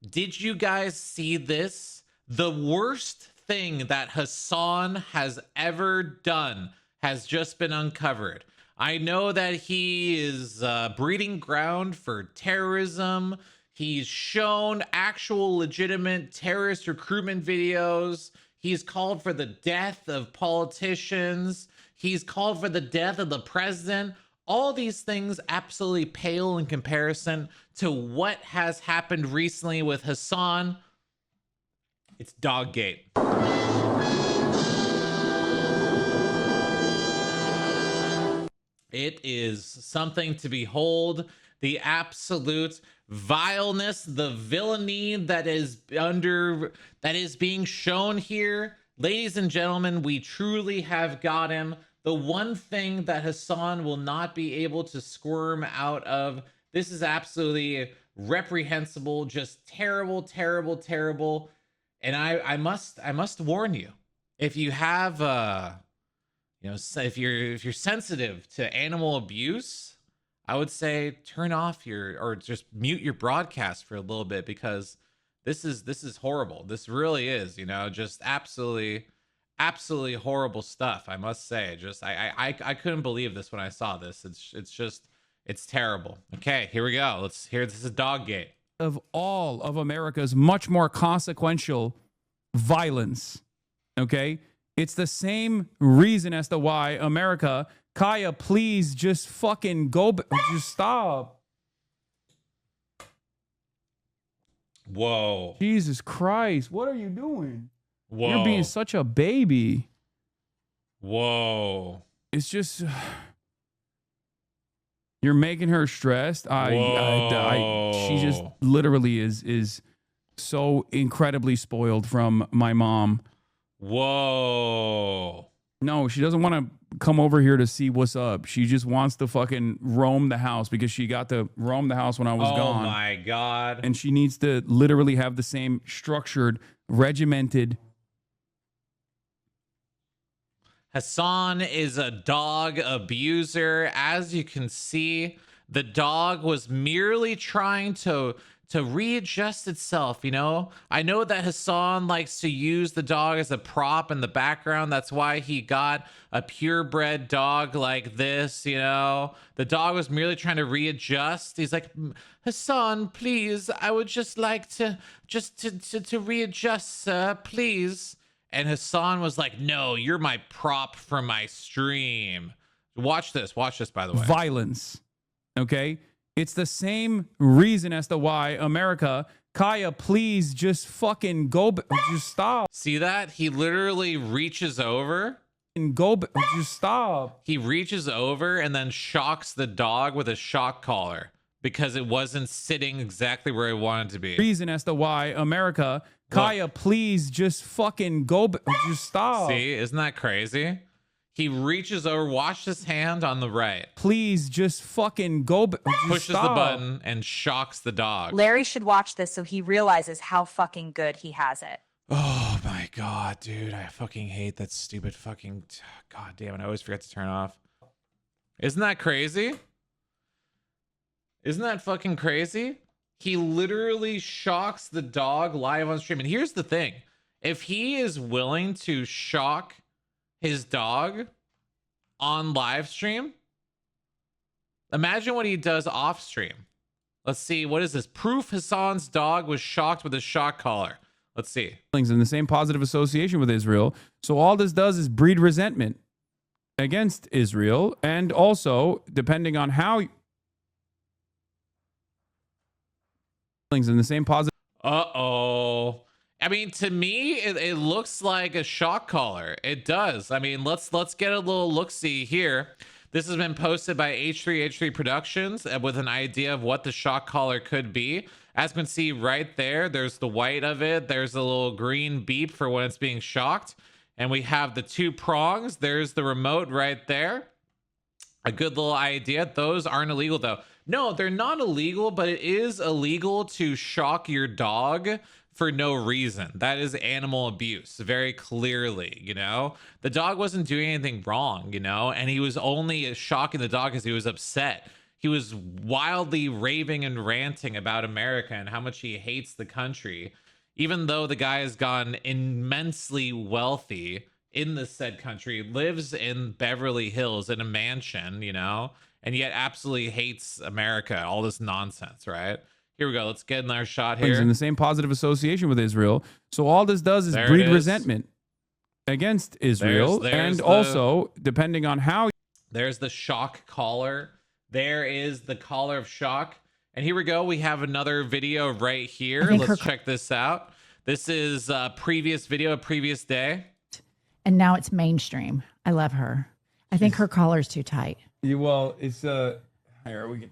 Did you guys see this? The worst thing that Hasan has ever done has just been uncovered. I know that he is breeding ground for terrorism. He's shown actual legitimate terrorist recruitment videos. He's called for the death of politicians. He's called for the death of the president. All these things absolutely pale in comparison to what has happened recently with Hasan. It's Doggate. It is something to behold. The absolute vileness, the villainy that is being shown here. Ladies and gentlemen, we truly have got him. The one thing that Hasan will not be able to squirm out of. This is absolutely reprehensible, just terrible, terrible, terrible. And I must warn you, if you have if you're sensitive to animal abuse, I would say turn off or just mute your broadcast for a little bit, because this is horrible. This really is, just absolutely horrible stuff. I must say, just I couldn't believe this when I saw this. It's terrible. Okay, here we go. Let's hear this is Doggate. Of all of America's much more consequential violence, okay? It's the same reason as to why America, Kaya, please just fucking go, just stop. Whoa. Jesus Christ, what are you doing? Whoa. You're being such a baby. Whoa. It's just, you're making her stressed. She just literally is so incredibly spoiled from my mom. Whoa. No, she doesn't want to come over here to see what's up. She just wants to fucking roam the house because she got to roam the house when I was gone. Oh my God. And she needs to literally have the same structured, regimented. Hasan is a dog abuser. As you can see, the dog was merely trying to readjust itself. I know that Hasan likes to use the dog as a prop in the background. That's why he got a purebred dog like this. The dog was merely trying to readjust. He's like, Hasan, please, I would just like to readjust, sir, please. And Hasan was like, no, you're my prop for my stream. Watch this, by the way. Violence, okay? It's the same reason as to why America, Kaya, please just fucking go, just stop. See that? He literally reaches over. And go, just stop. He reaches over and then shocks the dog with a shock collar because it wasn't sitting exactly where it wanted to be. Reason as to why America, Kaya, please just fucking go, just stop. See, isn't that crazy? He reaches over, watch his hand on the right. Please just fucking go, just pushes stop. The button and shocks the dog. Larry should watch this so he realizes how fucking good he has it. Oh my God, dude. I fucking hate that stupid fucking... God damn it. I always forget to turn off. Isn't that crazy? Isn't that fucking crazy? He literally shocks the dog live on stream. And here's the thing. If he is willing to shock his dog on live stream, imagine what he does off stream. Let's see. What is this? Proof Hasan's dog was shocked with a shock collar. Let's see. In the same positive association with Israel. So all this does is breed resentment against Israel. And also, depending on how... in the same positive... Uh-oh. I mean, to me, it looks like a shock collar. It does. I mean, let's get a little look-see here. This has been posted by H3 Productions with an idea of what the shock collar could be. As you can see right there, there's the white of it. There's a little green beep for when it's being shocked. And we have the two prongs. There's the remote right there. A good little idea. Those aren't illegal, though. No, they're not illegal, but it is illegal to shock your dog for no reason. That is animal abuse, very clearly. The dog wasn't doing anything wrong, and he was only shocking the dog because he was upset. He was wildly raving and ranting about America and how much he hates the country, even though the guy has gone immensely wealthy in the said country, lives in Beverly Hills in a mansion, you know, and yet absolutely hates America. All this nonsense, right? Here we go. Let's get in our shot here. In the same positive association with Israel. So all this does is There it breed is. resentment against Israel. There's also, depending on how. There's the shock collar. There is the collar of shock. And here we go. We have another video right here. Let's check this out. This is a previous video, a previous day. And now it's mainstream. I love her. I think her collar's too tight. Well, it's here we can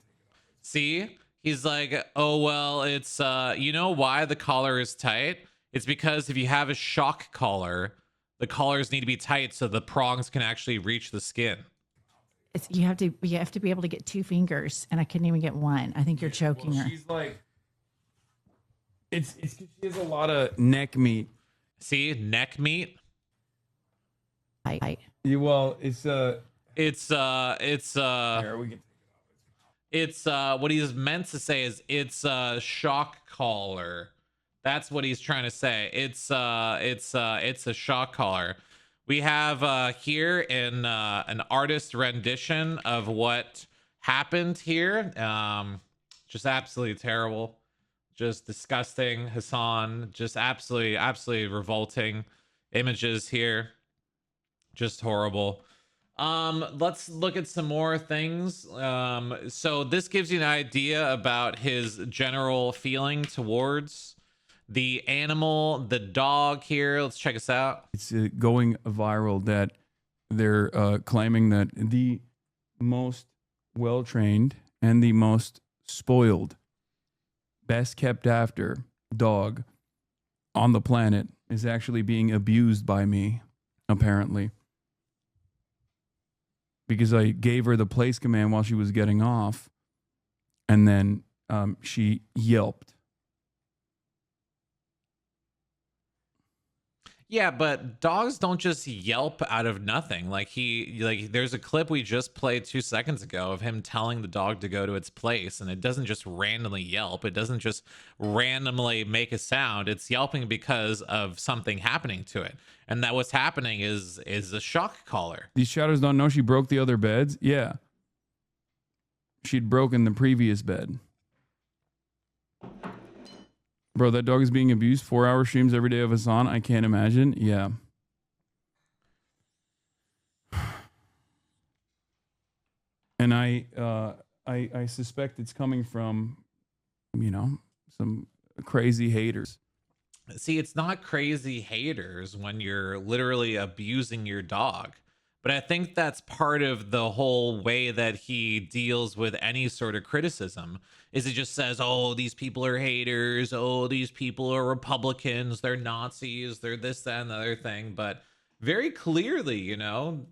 see. He's like, oh well, it's you know why the collar is tight? It's because if you have a shock collar, the collars need to be tight so the prongs can actually reach the skin. You have to be able to get 2 fingers, and I couldn't even get one. I think you're choking her. She's like, it's 'cause she has a lot of neck meat. See, neck meat. Tight. Well, it's here we can. It's what he's meant to say is it's a shock collar. That's what he's trying to say. It's a shock collar. We have here in an artist rendition of what happened here. Just absolutely terrible, just disgusting. Hasan, just absolutely revolting images here. Just horrible. Let's look at some more things. So this gives you an idea about his general feeling towards the animal, the dog here. Let's check this out. It's going viral that they're claiming that the most well-trained and the most spoiled, best kept after dog on the planet is actually being abused by me, apparently. Because I gave her the place command while she was getting off, and then she yelped. Yeah, but dogs don't just yelp out of nothing. Like there's a clip we just played 2 seconds ago of him telling the dog to go to its place, and it doesn't just randomly yelp. It doesn't just randomly make a sound. It's yelping because of something happening to it. And that what's happening is a shock collar. These shadows don't know she broke the other beds? Yeah. She'd broken the previous bed. Bro, that dog is being abused. 4-hour streams every day of Hasan. I can't imagine. Yeah. And I suspect it's coming from, you know, some crazy haters. See, it's not crazy haters when you're literally abusing your dog. But I think that's part of the whole way that he deals with any sort of criticism is he just says, oh, these people are haters. Oh, these people are Republicans. They're Nazis. They're this, that, and the other thing. But very clearly, you know,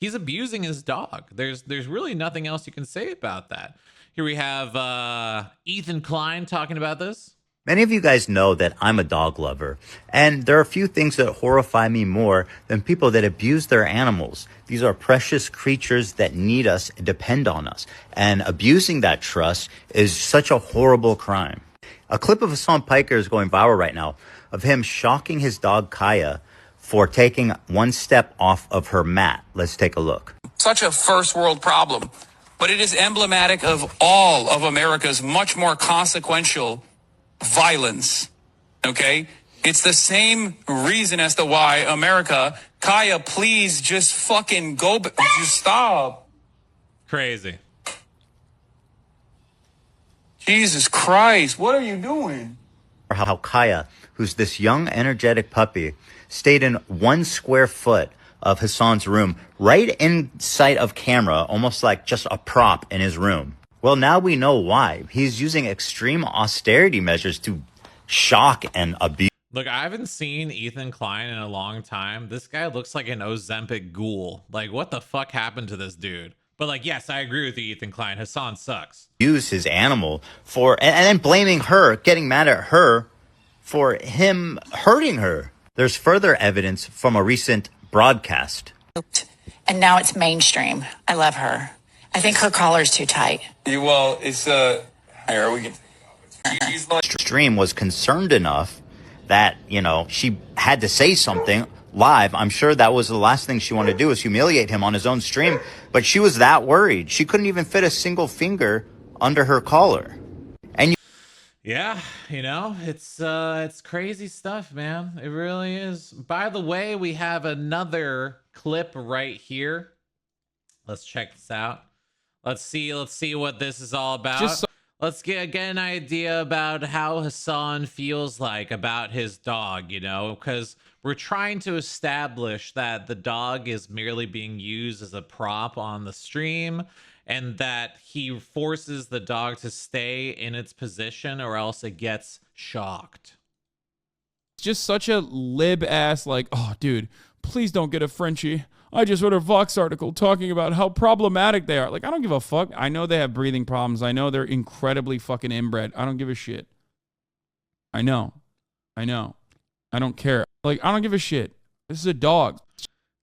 he's abusing his dog. There's really nothing else you can say about that. Here we have Ethan Klein talking about this. Many of you guys know that I'm a dog lover, and there are a few things that horrify me more than people that abuse their animals. These are precious creatures that need us and depend on us, and abusing that trust is such a horrible crime. A clip of Hasan Piker is going viral right now of him shocking his dog Kaya for taking one step off of her mat. Let's take a look. Such a first world problem, but it is emblematic of all of America's much more consequential violence. Okay? It's the same reason as to why America, Kaya, please just fucking go, just stop. Crazy. Jesus Christ, what are you doing? How Kaya, who's this young, energetic puppy, stayed in 1 square foot of Hasan's room, right in sight of camera, almost like just a prop in his room. Well, now we know why. He's using extreme austerity measures to shock and abuse. Look, I haven't seen Ethan Klein in a long time. This guy looks like an Ozempic ghoul. Like, what the fuck happened to this dude? But like, yes, I agree with you, Ethan Klein. Hasan sucks. Use his animal for, and then blaming her, getting mad at her for him hurting her. There's further evidence from a recent broadcast. And now it's mainstream. I love her. I think her collar's too tight. Well, it's here we can. She's like, Stream was concerned enough that, you know, she had to say something live. I'm sure that was the last thing she wanted to do, is humiliate him on his own stream. But she was that worried. She couldn't even fit a single finger under her collar. And Yeah, you know, it's crazy stuff, man. It really is. By the way, we have another clip right here. Let's check this out. Let's see what this is all about. Let's get an idea about how Hasan feels like about his dog, you know, because we're trying to establish that the dog is merely being used as a prop on the stream, and that he forces the dog to stay in its position or else it gets shocked. It's just such a lib ass, like, oh, dude, please don't get a Frenchie. I just wrote a Vox article talking about how problematic they are. Like, I don't give a fuck. I know they have breathing problems. I know they're incredibly fucking inbred. I don't give a shit. I know. I don't care. Like, I don't give a shit. This is a dog.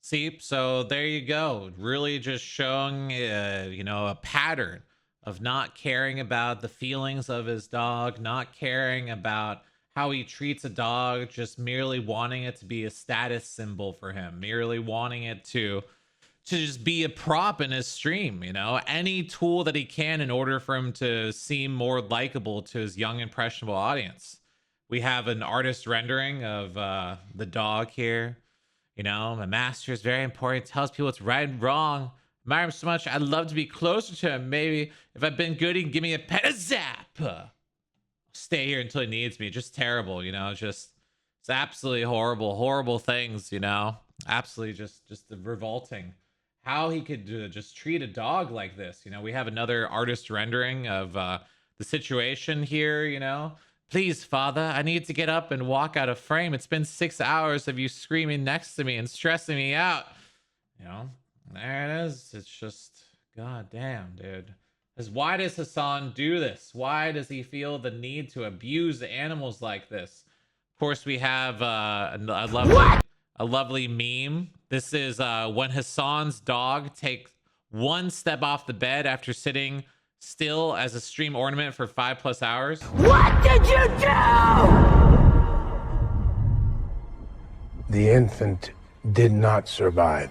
See, so there you go. Really just showing, you know, a pattern of not caring about the feelings of his dog, not caring about how he treats a dog, just merely wanting it to be a status symbol for him, merely wanting it to just be a prop in his stream, you know, any tool that he can in order for him to seem more likable to his young, impressionable audience. We have an artist rendering of the dog here. You know, my master is very important. Tells people what's right and wrong. Admire him so much. I'd love to be closer to him. Maybe if I've been good, he can give me a pet, a zap. Stay here until he needs me. Just terrible, you know. It's absolutely horrible things, you know. Absolutely just revolting. How he could just treat a dog like this, you know. We have another artist rendering of the situation here, you know. Please, Father, I need to get up and walk out of frame. It's been 6 hours of you screaming next to me and stressing me out. You know, there it is. It's just, god damn, dude. Why does Hasan do this? Why does he feel the need to abuse animals like this? Of course, we have a lovely meme. This is when Hasan's dog takes one step off the bed after sitting still as a stream ornament for 5+ hours. What did you do? The infant did not survive.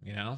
You know,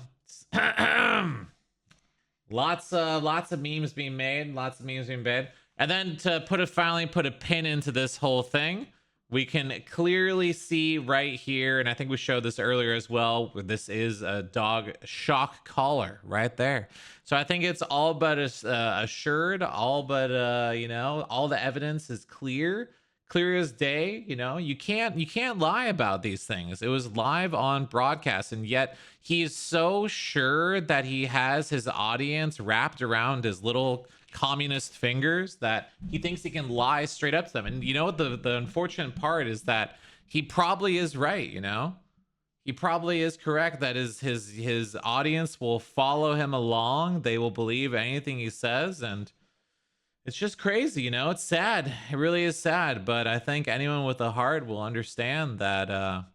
lots of memes being made, and then to finally put a pin into this whole thing, we can clearly see right here, and I think we showed this earlier as well, where this is a dog shock collar right there. So I think it's all but assured, all but you know, all the evidence is clear as day. You know, you can't lie about these things. It was live on broadcast, and yet he is so sure that he has his audience wrapped around his little communist fingers that he thinks he can lie straight up to them. And you know what the unfortunate part is, that he probably is right. You know, he probably is correct that his audience will follow him along. They will believe anything he says, and it's just crazy. You know, it's sad. It really is sad. But I think anyone with a heart will understand that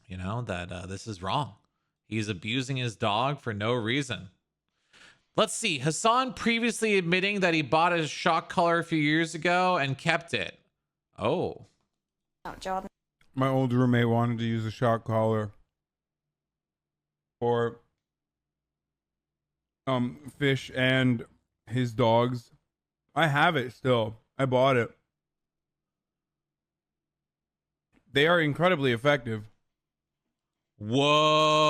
you know, that this is wrong. He's abusing his dog for no reason. Let's see. Hasan previously admitting that he bought a shock collar a few years ago and kept it. Oh. Jordan. My old roommate wanted to use a shock collar for fish and his dogs. I have it still. I bought it. They are incredibly effective. Whoa.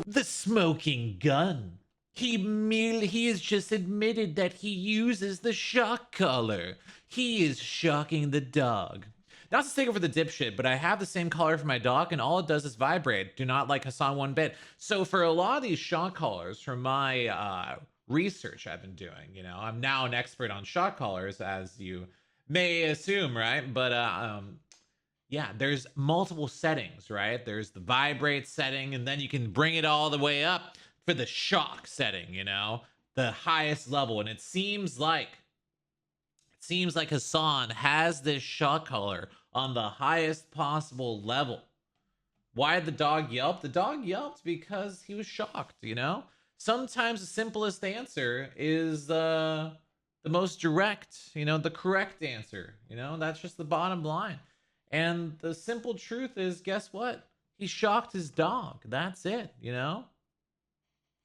The smoking gun. He has just admitted that he uses the shock collar. He is shocking the dog. Not to take over the dipshit, but I have the same collar for my dog, and all it does is vibrate. Do not like Hasan one bit. So for a lot of these shock collars, from my research I've been doing, you know, I'm now an expert on shock collars, as you may assume, right? But Yeah, there's multiple settings, right? There's the vibrate setting, and then you can bring it all the way up for the shock setting, you know, the highest level. And it seems like Hasan has this shock collar on the highest possible level. Why did the dog yelp? The dog yelped because he was shocked, you know? Sometimes the simplest answer is the most direct, you know, the correct answer, you know? That's just the bottom line. And the simple truth is, guess what? He shocked his dog. That's it, you know?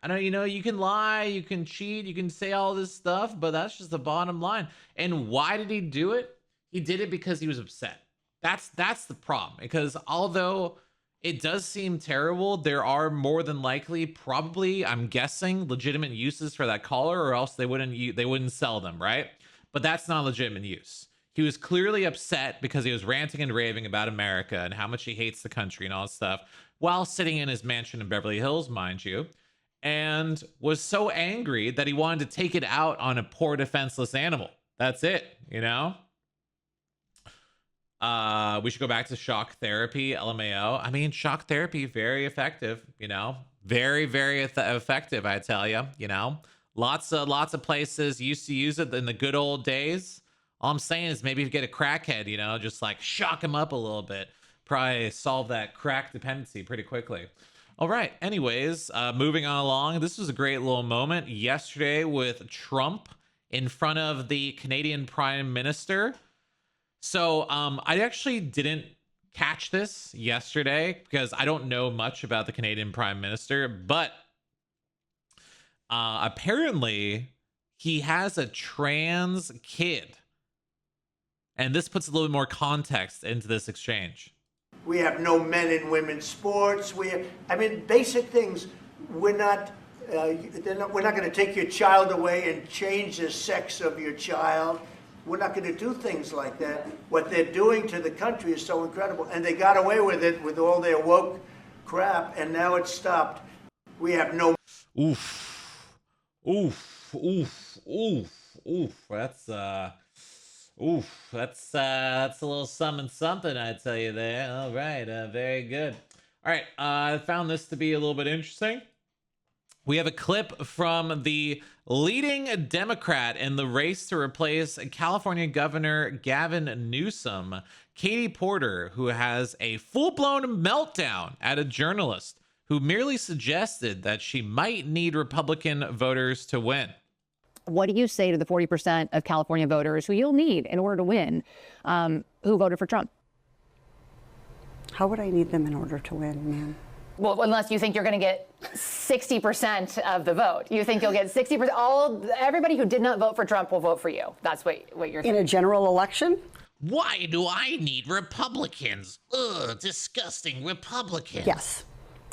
I know, you know, you can lie, you can cheat, you can say all this stuff, but that's just the bottom line. And why did he do it? He did it because he was upset. That's the problem. Because although it does seem terrible, there are more than likely, probably, I'm guessing, legitimate uses for that collar, or else they wouldn't sell them, right? But that's not legitimate use. He was clearly upset because he was ranting and raving about America and how much he hates the country and all that stuff while sitting in his mansion in Beverly Hills, mind you, and was so angry that he wanted to take it out on a poor defenseless animal. That's it, you know? We should go back to shock therapy, LMAO. I mean, shock therapy, very effective, you know? Very, very effective, I tell you, you know? Lots of places used to use it in the good old days. All I'm saying is maybe if you get a crackhead, you know, just like shock him up a little bit, probably solve that crack dependency pretty quickly. All right. Anyways, moving on along. This was a great little moment yesterday with Trump in front of the Canadian Prime Minister. So I actually didn't catch this yesterday because I don't know much about the Canadian Prime Minister, but apparently he has a trans kid. And this puts a little bit more context into this exchange. We have no men in women's sports. Basic things. We're not going to take your child away and change the sex of your child. We're not going to do things like that. What they're doing to the country is so incredible. And they got away with it with all their woke crap, and now it's stopped. We have no... Oof. Oof. Oof. Oof. Oof. That's a little something, I tell you there. All right, very good. All right, I found this to be a little bit interesting. We have a clip from the leading Democrat in the race to replace California Governor Gavin Newsom, Katie Porter, who has a full-blown meltdown at a journalist who merely suggested that she might need Republican voters to win. What do you say to the 40% of California voters who you'll need in order to win, who voted for Trump? How would I need them in order to win, ma'am? Well, unless you think you're going to get 60% of the vote. You think you'll get 60%. Everybody who did not vote for Trump will vote for you. That's what you're saying. In a general election? Why do I need Republicans? Ugh, disgusting Republicans. Yes.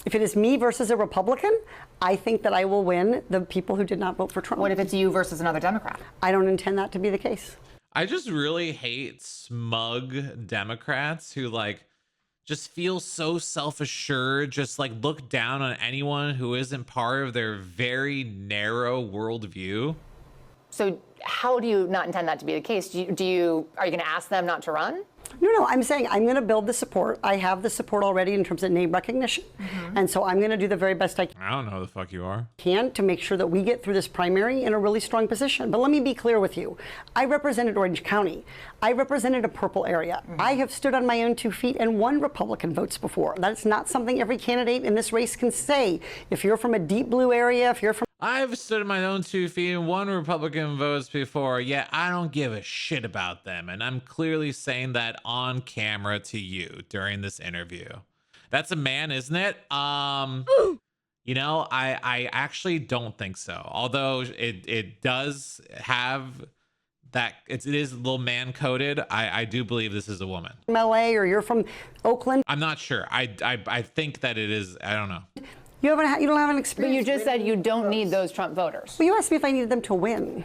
If it is me versus a Republican, I think that I will win the people who did not vote for Trump. What if it's you versus another Democrat? I don't intend that to be the case. I just really hate smug Democrats who just feel so self-assured, just look down on anyone who isn't part of their very narrow worldview. So how do you not intend that to be the case? Are you going to ask them not to run? No, I'm saying I'm going to build the support. I have the support already in terms of name recognition. Mm-hmm. And so I'm going to do the very best I don't know who the fuck you are. Can to make sure that we get through this primary in a really strong position. But let me be clear with you. I represented Orange County. I represented a purple area. Mm-hmm. I have stood on my own 2 feet and won Republican votes before. That's not something every candidate in this race can say. If you're from a deep blue area, if you're from... I've stood on my own 2 feet and won Republican votes before, yet I don't give a shit about them. And I'm clearly saying that on camera to you during this interview. That's a man, isn't it? You know, I actually don't think so. Although it does have that, it is a little man-coded. I do believe this is a woman. From LA or you're from Oakland. I'm not sure. I think that it is, I don't know. You don't have an experience. But you just said you don't need those Trump voters. Well, you asked me if I needed them to win.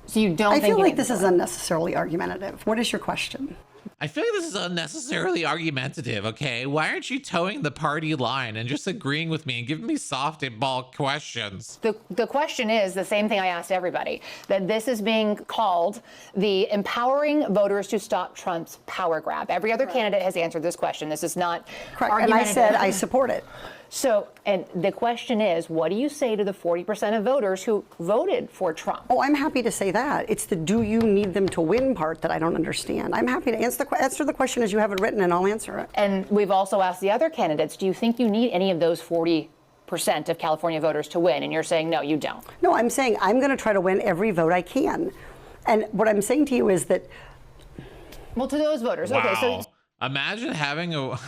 So you don't I feel like this is unnecessarily argumentative. What is your question? I feel like this is unnecessarily argumentative, okay? Why aren't you towing the party line and just agreeing with me and giving me softball questions? The question is the same thing I asked everybody, that this is being called the empowering voters to stop Trump's power grab. Every other candidate has answered this question. This is not Correct. And I said I support it. So, and the question is, what do you say to the 40% of voters who voted for Trump? Oh, I'm happy to say that. It's the do you need them to win part that I don't understand. I'm happy to answer the question as you have it written, and I'll answer it. And we've also asked the other candidates, do you think you need any of those 40% of California voters to win? And you're saying, no, you don't. No, I'm saying I'm going to try to win every vote I can. And what I'm saying to you is that... Well, to those voters, wow. okay, so... Imagine having a...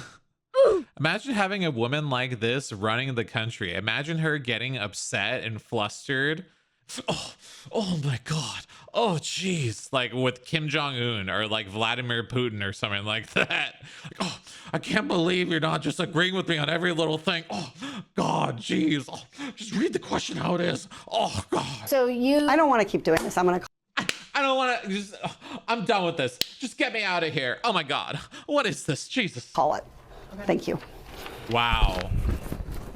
Imagine having a woman like this running the country. Imagine her getting upset and flustered. Oh my God. Oh, geez. Like with Kim Jong-un or like Vladimir Putin or something like that. Like, oh, I can't believe you're not just agreeing with me on every little thing. Oh, God, geez. Oh, just read the question how it is. Oh, God. So I don't want to keep doing this. I'm going to... I don't want to just... I'm done with this. Just get me out of here. Oh, my God. What is this? Jesus. Call it. Thank you. Wow.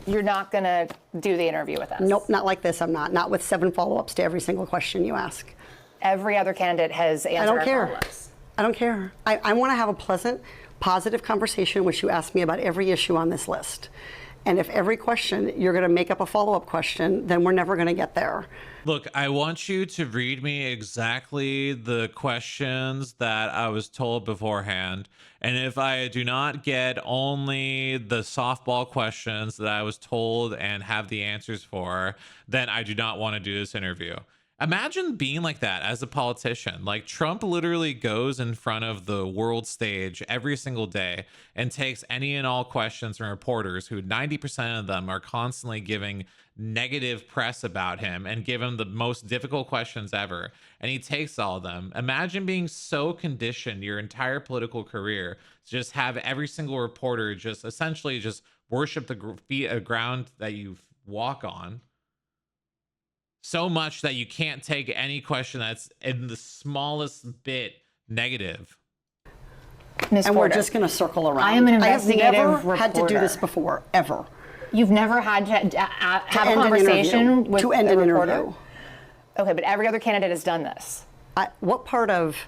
You're not going to do the interview with us? Nope, not like this. I'm not. Not with 7 follow-ups to every single question you ask. Every other candidate has answered I don't our care. follow-ups. I don't care. I want to have a pleasant, positive conversation in which you ask me about every issue on this list. And if every question you're going to make up a follow-up question, then we're never going to get there. Look, I want you to read me exactly the questions that I was told beforehand. And if I do not get only the softball questions that I was told and have the answers for, then I do not want to do this interview. Imagine being like that as a politician. Like Trump literally goes in front of the world stage every single day and takes any and all questions from reporters who 90% of them are constantly giving negative press about him and give him the most difficult questions ever. And he takes all of them. Imagine being so conditioned your entire political career to just have every single reporter just essentially just worship the ground that you walk on. So much that you can't take any question that's in the smallest bit negative. Ms. And Porter, we're just going to circle around. I am an investigative I have never reporter. had to do this before, ever. You've never had to have a end an conversation interview. with To end a an reporter? interview. Okay, but every other candidate has done this. What part of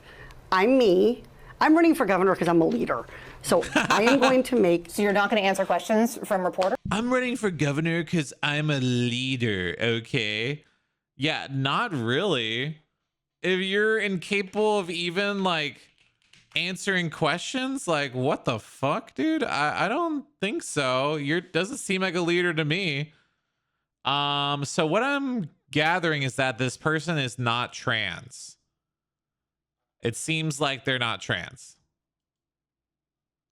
I'm me? I'm running for governor because I'm a leader. So I am going to make... So you're not going to answer questions from reporters? I'm running for governor because I'm a leader, okay? Yeah, not really. If you're incapable of even like answering questions, like what the fuck, dude? I don't think so. Doesn't seem like a leader to me. So what I'm gathering is that this person is not trans. It seems like they're not trans.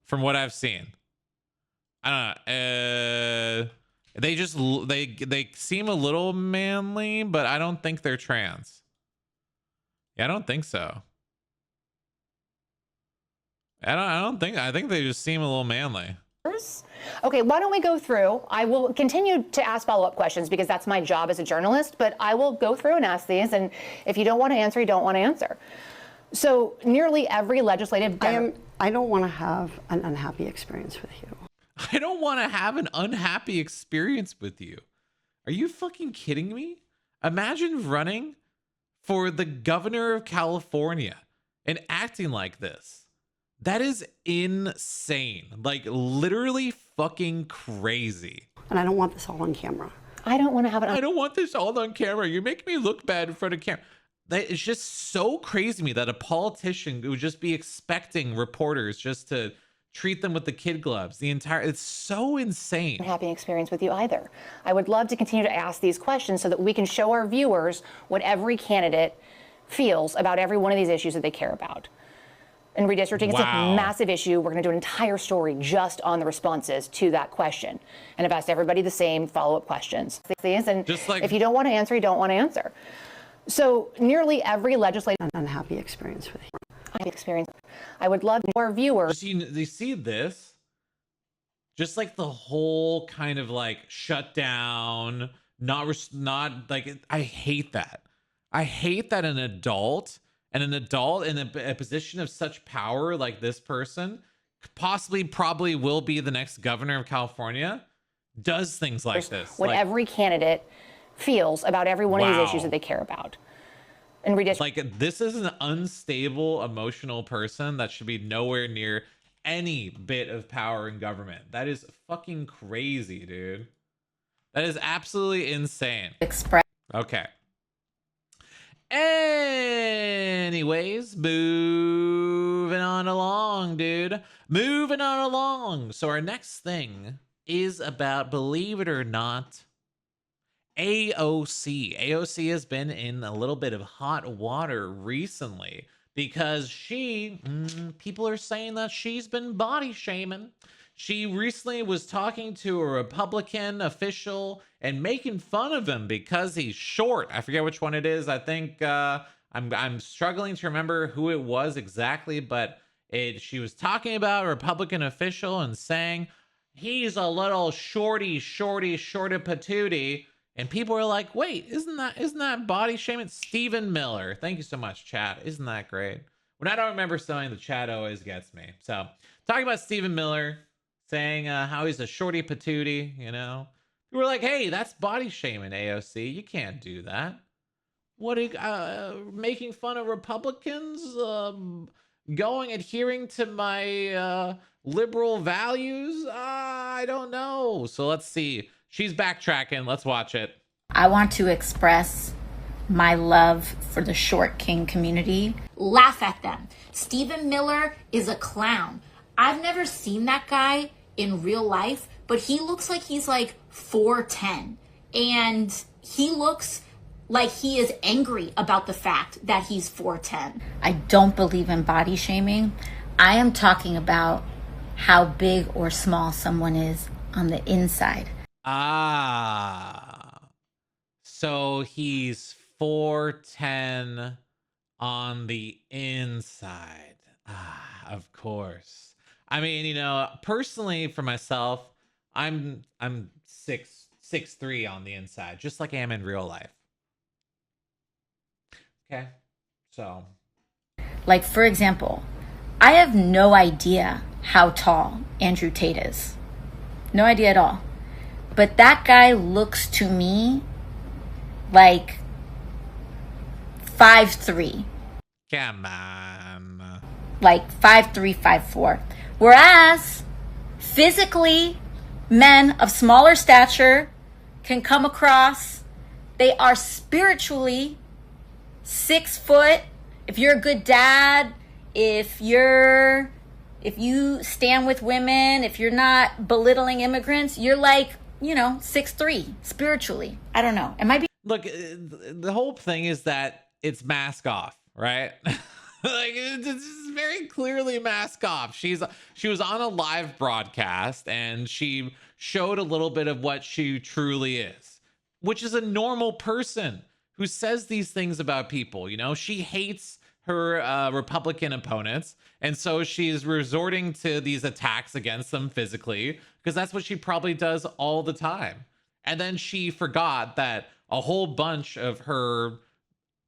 From what I've seen. I don't know. They just they seem a little manly, but I don't think they're trans. Yeah, I don't think so. I think they just seem a little manly. Okay, why don't we go through? I will continue to ask follow-up questions because that's my job as a journalist, but I will go through and ask these, and if you don't want to answer, you don't want to answer. So nearly every legislative... I don't want to have an unhappy experience with you. I don't want to have an unhappy experience with you. Are you fucking kidding me? Imagine running for the governor of California and acting like this. That is insane. Like literally fucking crazy. And I don't want this all on camera. I don't want to have it. I don't want this all on camera. You're making me look bad in front of camera. That is just so crazy to me that a politician would just be expecting reporters just to treat them with the kid gloves. It's so insane. Happy experience with you either. I would love to continue to ask these questions so that we can show our viewers what every candidate feels about every one of these issues that they care about. And redistricting is a massive issue. We're going to do an entire story just on the responses to that question. And I've asked everybody the same follow-up questions. And just like, if you don't want to answer, you don't want to answer. So nearly every legislative... An unhappy experience with you. Experience. I would love more viewers. You see this? Just like the whole kind of like shut down, not like, I hate that. I hate that an adult and an adult in a position of such power like this person, possibly probably will be the next governor of California, does things like this. What like, every candidate feels about every one of these issues that they care about. And like, this is an unstable, emotional person that should be nowhere near any bit of power in government. That is fucking crazy, dude. That is absolutely insane. Okay. Anyways, moving on along, dude. Moving on along. So our next thing is about, believe it or not, AOC. AOC has been in a little bit of hot water recently because people are saying that she's been body shaming. She recently was talking to a Republican official and making fun of him because he's short. I forget which one it is. I think I'm struggling to remember who it was exactly, but she was talking about a Republican official and saying he's a little shorty patootie. And people are like, wait, isn't that body shaming? Stephen Miller. Thank you so much, chat. Isn't that great? When I don't remember something, the chat always gets me. So talking about Stephen Miller saying how he's a shorty patootie, you know. We were like, hey, that's body shaming, AOC. You can't do that. What making fun of Republicans? Adhering to my liberal values? I don't know. So let's see. She's backtracking. Let's watch it. I want to express my love for the short king community. Laugh at them. Stephen Miller is a clown. I've never seen that guy in real life, but he looks like he's like 4'10", and he looks like he is angry about the fact that he's 4'10". I don't believe in body shaming. I am talking about how big or small someone is on the inside. So he's 4'10" on the inside. Of course. I mean, you know, personally for myself, I'm 6'3" on the inside, just like I am in real life. Okay. So, like, for example, I have no idea how tall Andrew Tate is. No idea at all. But that guy looks to me like 5'3". Come on. Like 5'3", 5'4". Whereas physically, men of smaller stature can come across. They are spiritually 6 foot. If you're a good dad, if you stand with women, if you're not belittling immigrants, you're like, 6'3" spiritually. I don't know. Look, the whole thing is that it's mask off, right? Like, it's very clearly mask off. She was on a live broadcast and she showed a little bit of what she truly is, which is a normal person who says these things about people. You know, she hates her Republican opponents, and so she's resorting to these attacks against them physically because that's what she probably does all the time. And then she forgot that a whole bunch of her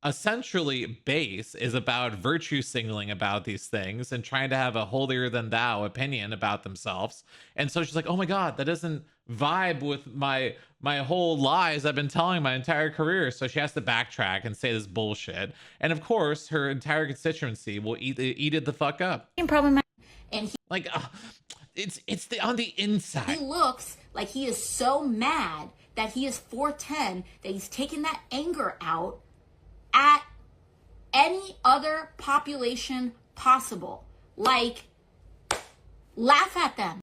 essentially base is about virtue signaling about these things and trying to have a holier than thou opinion about themselves. And so she's like, oh my God, that doesn't vibe with my whole lies I've been telling my entire career. So she has to backtrack and say this bullshit. And of course, her entire constituency will eat it the fuck up. And it's on the inside. He looks like he is so mad that he is 4'10", that he's taking that anger out at any other population possible. Like, laugh at them.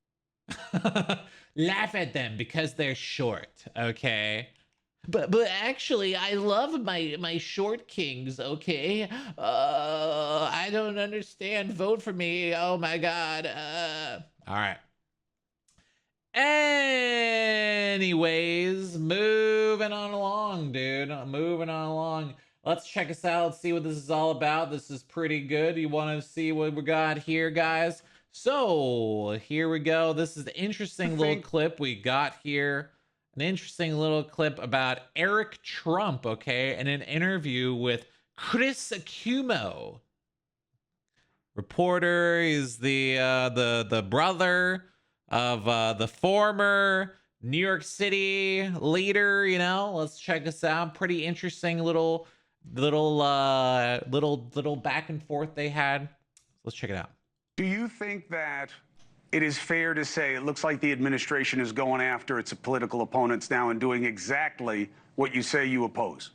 Laugh at them because they're short, okay? But actually, I love my short kings, okay? I don't understand. Vote for me. Oh my God. All right. Anyways, moving on along, dude. Moving on along. Let's check us out. Let's see what this is all about. This is pretty good. You want to see what we got here, guys? So here we go. This is an interesting little clip we got here. An interesting little clip about Eric Trump, okay? In an interview with Chris Cuomo. Reporter is the brother of the former New York City leader. You know, let's check this out. Pretty interesting little back and forth they had. Let's check it out. Do you think that it is fair to say it looks like the administration is going after its political opponents now and doing exactly what you say you oppose?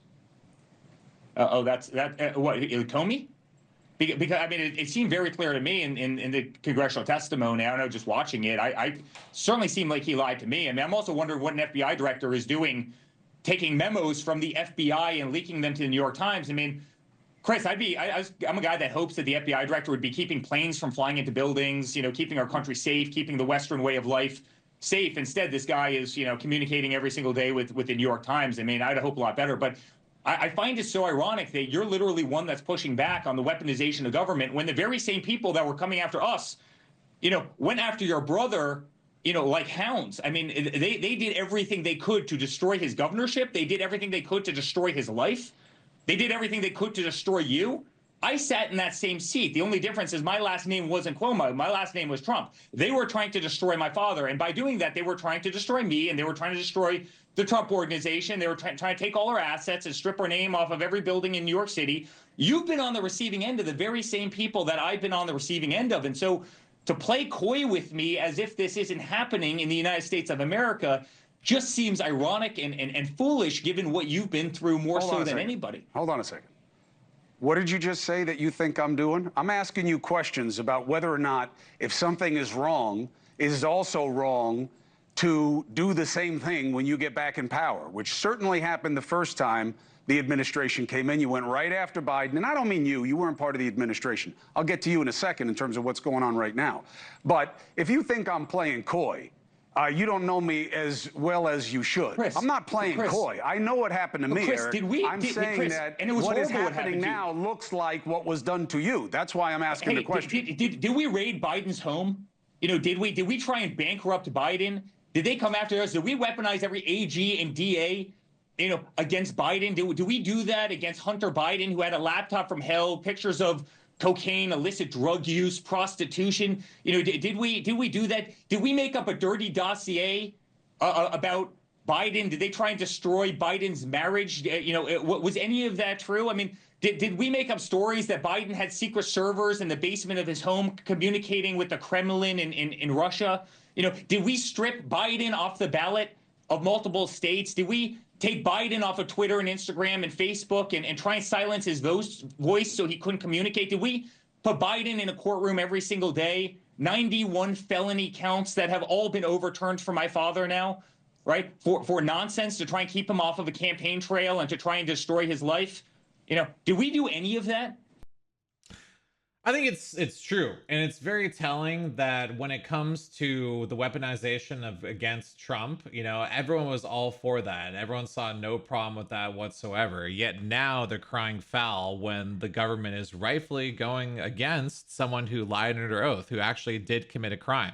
What, Comey? Because I mean, it seemed very clear to me in the congressional testimony. I don't know, just watching it, I certainly seemed like he lied to me. I mean, I'm also wondering what an FBI director is doing, taking memos from the FBI and leaking them to the New York Times. I mean, Chris, I'm a guy that hopes that the FBI director would be keeping planes from flying into buildings, you know, keeping our country safe, keeping the Western way of life safe. Instead, this guy is, you know, communicating every single day with the New York Times. I mean, I'd hope a lot better, but I find it so ironic that you're literally one that's pushing back on the weaponization of government when the very same people that were coming after us, you know, went after your brother, you know, like hounds. I mean, they did everything they could to destroy his governorship. They did everything they could to destroy his life. They did everything they could to destroy you. I sat in that same seat. The only difference is my last name wasn't Cuomo. My last name was Trump. They were trying to destroy my father. And by doing that, they were trying to destroy me, and they were trying to destroy the Trump organization. They were trying to take all our assets and strip our name off of every building in New York City. You've been on the receiving end of the very same people that I've been on the receiving end of. And so to play coy with me as if this isn't happening in the United States of America just seems ironic and foolish given what you've been through more so than anybody. Hold on a second. What did you just say that you think I'm doing? I'm asking you questions about whether or not if something is wrong, it is also wrong to do the same thing when you get back in power, which certainly happened the first time the administration came in. You went right after Biden. And I don't mean you. You weren't part of the administration. I'll get to you in a second in terms of what's going on right now. But if you think I'm playing coy, you don't know me as well as you should. Chris, I'm not playing coy. I know what happened to me, Chris, Eric. did we, I'm saying Chris, that and it was what is horrible happening now looks like what was done to you. That's why I'm asking the question. Did we raid Biden's home? You know, did we try and bankrupt Biden? Did they come after us? Did we weaponize every AG and DA, you know, against Biden? Did we do that against Hunter Biden, who had a laptop from hell, pictures of cocaine, illicit drug use, prostitution? You know, did we do that? Did we make up a dirty dossier about Biden? Did they try and destroy Biden's marriage? You know, was any of that true? I mean, did we make up stories that Biden had secret servers in the basement of his home communicating with the Kremlin in Russia? You know, did we strip Biden off the ballot of multiple states? Did we take Biden off of Twitter and Instagram and Facebook and try and silence his voice so he couldn't communicate? Did we put Biden in a courtroom every single day? 91 felony counts that have all been overturned for my father now, right? For nonsense, to try and keep him off of a campaign trail and to try and destroy his life. You know, did we do any of that? I think it's true, and it's very telling that when it comes to the weaponization of against Trump, you know, everyone was all for that. Everyone saw no problem with that whatsoever. Yet now they're crying foul when the government is rightfully going against someone who lied under oath, who actually did commit a crime.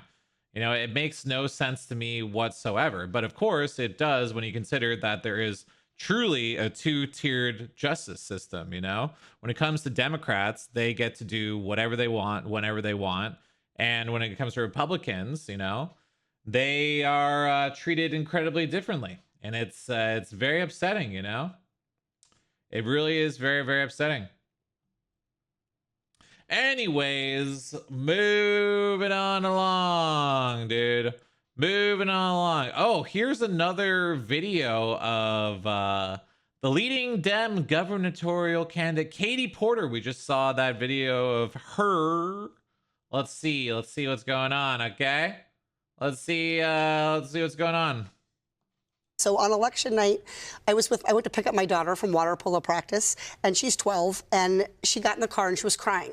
You know, it makes no sense to me whatsoever. But of course, it does when you consider that there is truly a two-tiered justice system. You know, when it comes to Democrats, they get to do whatever they want whenever they want, and when it comes to Republicans, you know, they are treated incredibly differently, and it's very upsetting. You know, it really is very, very upsetting. Anyways, moving on along, dude. Moving on along. Oh, here's another video of the leading Dem gubernatorial candidate, Katie Porter. We just saw that video of her. Let's see what's going on, okay? Let's see what's going on. So on election night, I went to pick up my daughter from water polo practice, and she's 12, and she got in the car and she was crying.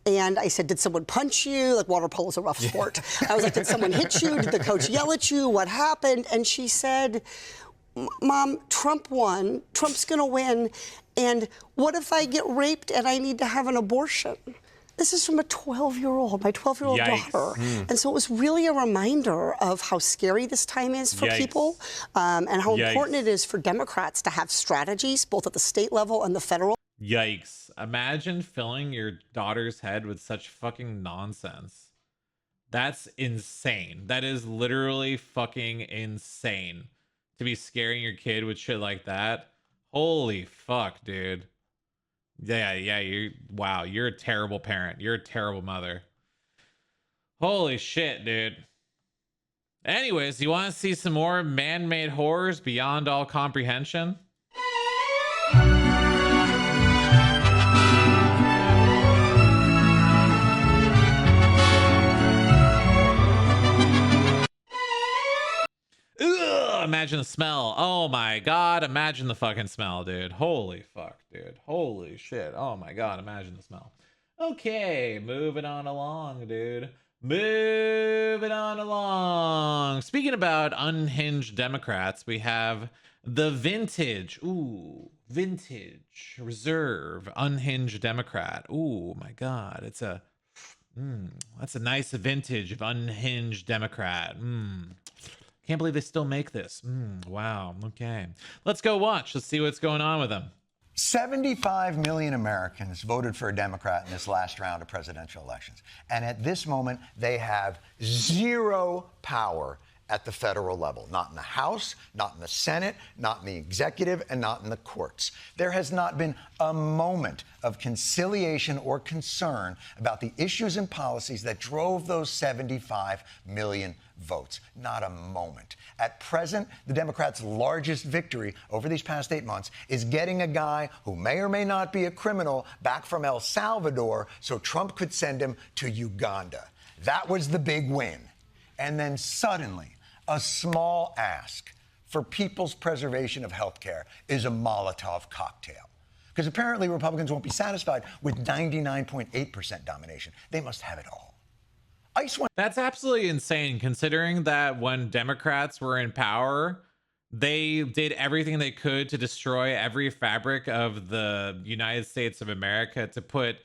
And I said, did someone punch you? Like, water polo is a rough sport. I was like, did someone hit you? Did the coach yell at you? What happened? And she said, Mom, Trump won. Trump's going to win. And what if I get raped and I need to have an abortion? This is from a 12-year-old, my 12-year-old daughter. And so it was really a reminder of how scary this time is for people, and how important it is for Democrats to have strategies, both at the state level and the federal. Yikes. Imagine filling your daughter's head with such fucking nonsense. That's insane. That is literally fucking insane to be scaring your kid with shit like that. Holy fuck, dude. Yeah, wow, you're a terrible parent. You're a terrible mother. Holy shit, dude. Anyways, you want to see some more man-made horrors beyond all comprehension? Ugh, imagine the smell. Oh my god, imagine the fucking smell, dude. Holy fuck, dude. Holy shit. Oh my god, imagine the smell. Okay, moving on along, dude. Moving on along. Speaking about unhinged Democrats, we have the vintage. Ooh, vintage reserve unhinged Democrat. Ooh, my god, it's a that's a nice vintage of unhinged Democrat. Can't believe they still make this. Wow. Okay. Let's go watch. Let's see what's going on with them. 75 million Americans voted for a Democrat in this last round of presidential elections. And at this moment, they have zero power at the federal level. Not in the House, not in the Senate, not in the executive, and not in the courts. There has not been a moment of conciliation or concern about the issues and policies that drove those 75 million votes. Not a moment. At present, the Democrats' largest victory over these past 8 months is getting a guy who may or may not be a criminal back from El Salvador so Trump could send him to Uganda. That was the big win. And then suddenly, a small ask for people's preservation of health care is a Molotov cocktail. Because apparently Republicans won't be satisfied with 99.8% domination. They must have it all. That's absolutely insane, considering that when Democrats were in power, they did everything they could to destroy every fabric of the United States of America, to put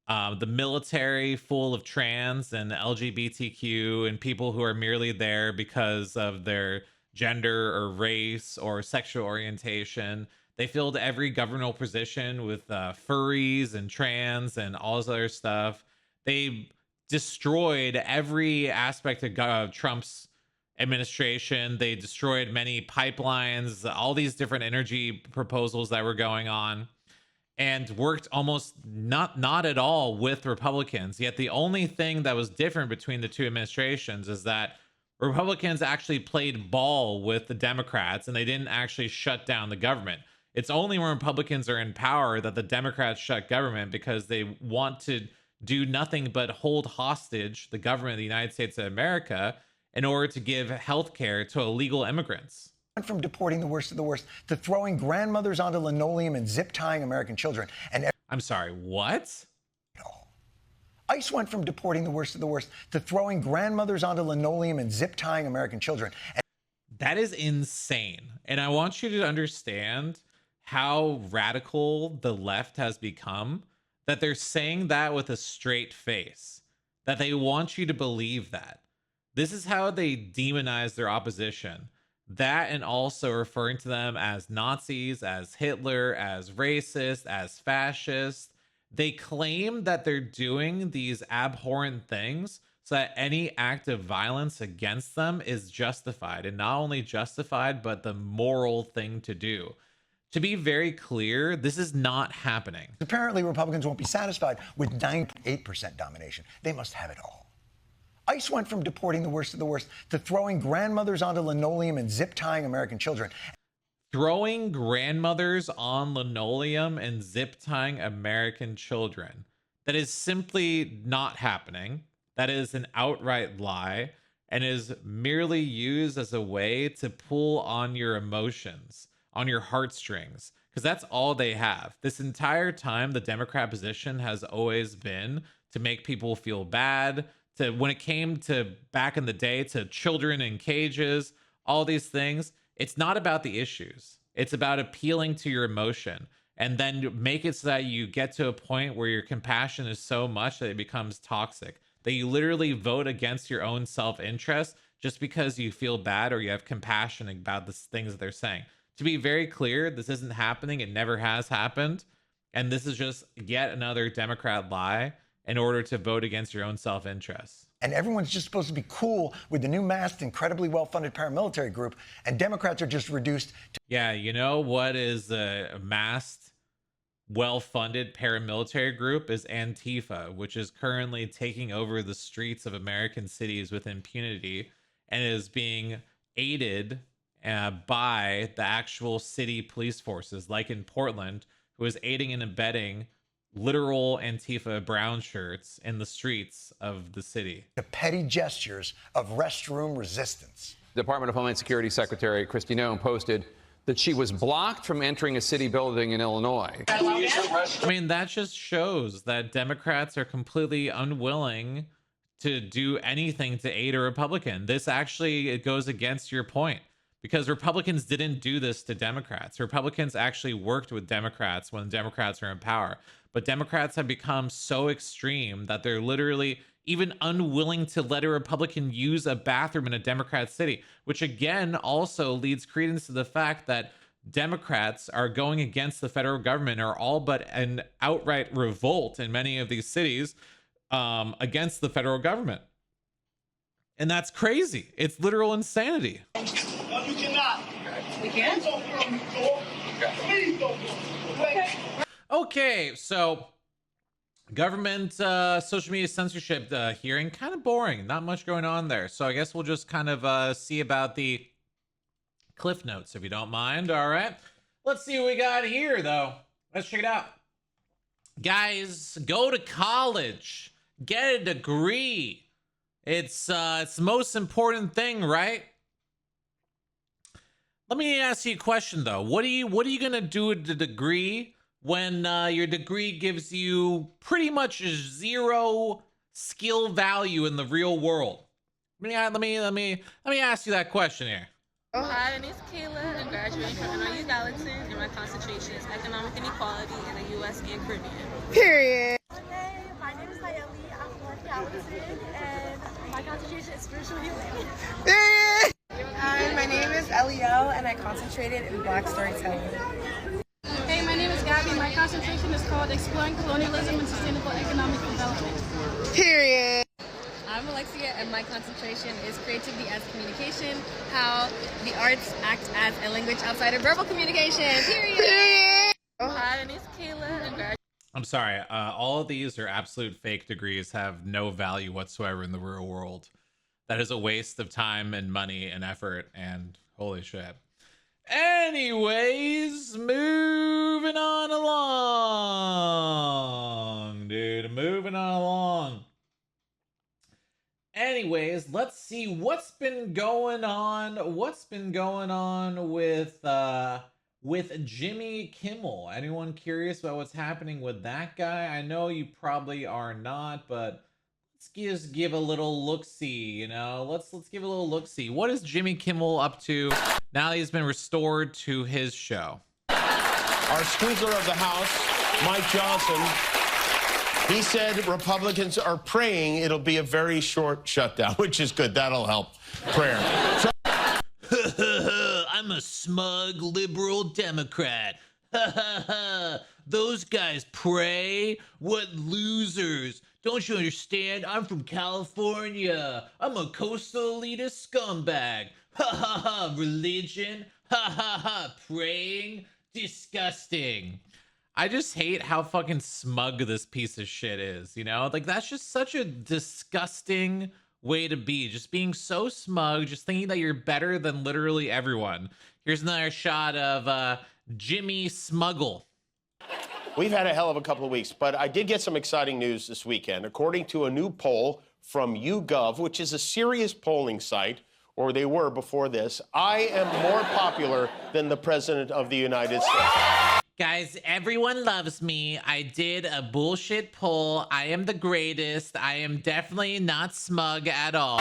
the military full of trans and LGBTQ and people who are merely there because of their gender or race or sexual orientation. They filled every governmental position with furries and trans and all this other stuff. They destroyed every aspect of Trump's administration. They destroyed many pipelines, all these different energy proposals that were going on, and worked almost not at all with Republicans. Yet the only thing that was different between the two administrations is that Republicans actually played ball with the Democrats and they didn't actually shut down the government. It's only when Republicans are in power that the Democrats shut government, because they want to do nothing but hold hostage the government of the United States of America in order to give health care to illegal immigrants. From deporting the worst of the worst to throwing grandmothers onto linoleum and zip tying American children. And I'm sorry, what? ICE went from deporting the worst of the worst to throwing grandmothers onto linoleum and zip tying American children. That is insane. And I want you to understand how radical the left has become, that they're saying that with a straight face, that they want you to believe that. This is how they demonize their opposition. That, and also referring to them as Nazis, as Hitler, as racist, as fascist. They claim that they're doing these abhorrent things so that any act of violence against them is justified, and not only justified, but the moral thing to do. To be very clear, this is not happening. Apparently, Republicans won't be satisfied with 98% domination. They must have it all. ICE went from deporting the worst of the worst to throwing grandmothers onto linoleum and zip tying American children. Throwing grandmothers on linoleum and zip tying American children. That is simply not happening. That is an outright lie, and is merely used as a way to pull on your emotions, on your heartstrings, because that's all they have. This entire time, the Democrat position has always been to make people feel bad. To, when it came to back in the day, to children in cages, all these things, it's not about the issues. It's about appealing to your emotion, and then make it so that you get to a point where your compassion is so much that it becomes toxic, that you literally vote against your own self-interest just because you feel bad or you have compassion about the things that they're saying. To be very clear, this isn't happening. It never has happened. And this is just yet another Democrat lie in order to vote against your own self-interest. And everyone's just supposed to be cool with the new masked, incredibly well-funded paramilitary group, and Democrats are just reduced to... Yeah, you know what is a masked, well-funded paramilitary group is Antifa, which is currently taking over the streets of American cities with impunity and is being aided by the actual city police forces, like in Portland, who is aiding and abetting literal Antifa brown shirts in the streets of the city. The petty gestures of restroom resistance. Department of Homeland Security Secretary Kristi Noem posted that she was blocked from entering a city building in Illinois. I mean, that just shows that Democrats are completely unwilling to do anything to aid a Republican. This actually, it goes against your point, because Republicans didn't do this to Democrats. Republicans actually worked with Democrats when Democrats were in power. But Democrats have become so extreme that they're literally even unwilling to let a Republican use a bathroom in a Democrat city, which again also leads credence to the fact that Democrats are going against the federal government, or all but an outright revolt in many of these cities against the federal government. And that's crazy. It's literal insanity. No, you cannot. We can? Please don't. Okay, so government social media censorship hearing, kind of boring. Not much going on there. So I guess we'll just kind of see about the cliff notes, if you don't mind. All right. Let's see what we got here, though. Let's check it out. Guys, go to college. Get a degree. It's the most important thing, right? Let me ask you a question, though. What are you gonna do with the degree when your degree gives you pretty much zero skill value in the real world? Let me ask you that question here. Oh, hi, my name's Kayla. I'm graduating from NYU Gallatin, and my concentration is economic inequality in the U.S. and Caribbean. Period. Hey, my name is Nayeli. I'm from Gallatin, and my concentration is spiritual healing. Period. Hi, my name is Elio, and I concentrated in Black storytelling. Hey, my name is Gabby. My concentration is called Exploring Colonialism and Sustainable Economic Development. Period. I'm Alexia, and my concentration is creativity as communication, how the arts act as a language outside of verbal communication. Period. Oh, hi, my name's Kayla. I'm sorry. All of these are absolute fake degrees, have no value whatsoever in the real world. That is a waste of time and money and effort, and holy shit. Anyways, moving on along, dude. Moving on along. Anyways, let's see what's been going on. What's been going on with Jimmy Kimmel? Anyone curious about what's happening with that guy? I know you probably are not, but let's just give a little look-see, you know? Let's give a little look-see. What is Jimmy Kimmel up to now that he's been restored to his show? Our Speaker of the House, Mike Johnson, he said Republicans are praying it'll be a very short shutdown, which is good. That'll help. Prayer. I'm a smug liberal Democrat. Those guys pray? What losers. Don't you understand? I'm from California. I'm a coastal elitist scumbag. Religion? Praying? Disgusting. I just hate how fucking smug this piece of shit is, you know? Like, that's just such a disgusting way to be. Just being so smug, just thinking that you're better than literally everyone. Here's another shot of Jimmy Smuggle. We've had a hell of a couple of weeks, but I did get some exciting news this weekend. According to a new poll from YouGov, which is a serious polling site, or they were before this, I am more popular than the President of the United States. Guys, everyone loves me. I did a bullshit poll. I am the greatest. I am definitely not smug at all.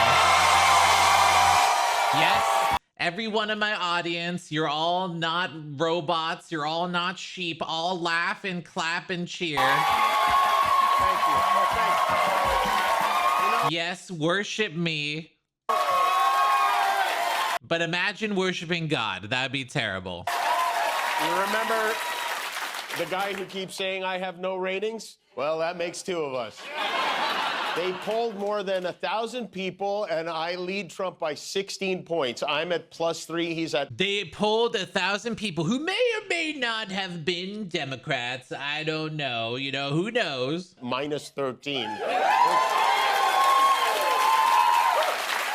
Yes, every one of my audience, you're all not robots. You're all not sheep. All laugh and clap and cheer. Thank you. Yes, worship me. But imagine worshiping God. That'd be terrible. You remember The guy who keeps saying I have no ratings? Well, that makes two of us. They polled more than 1,000 people, and I lead Trump by 16 points. I'm at +3. He's at... They polled 1,000 people who may or may not have been Democrats. I don't know. You know, who knows? -13.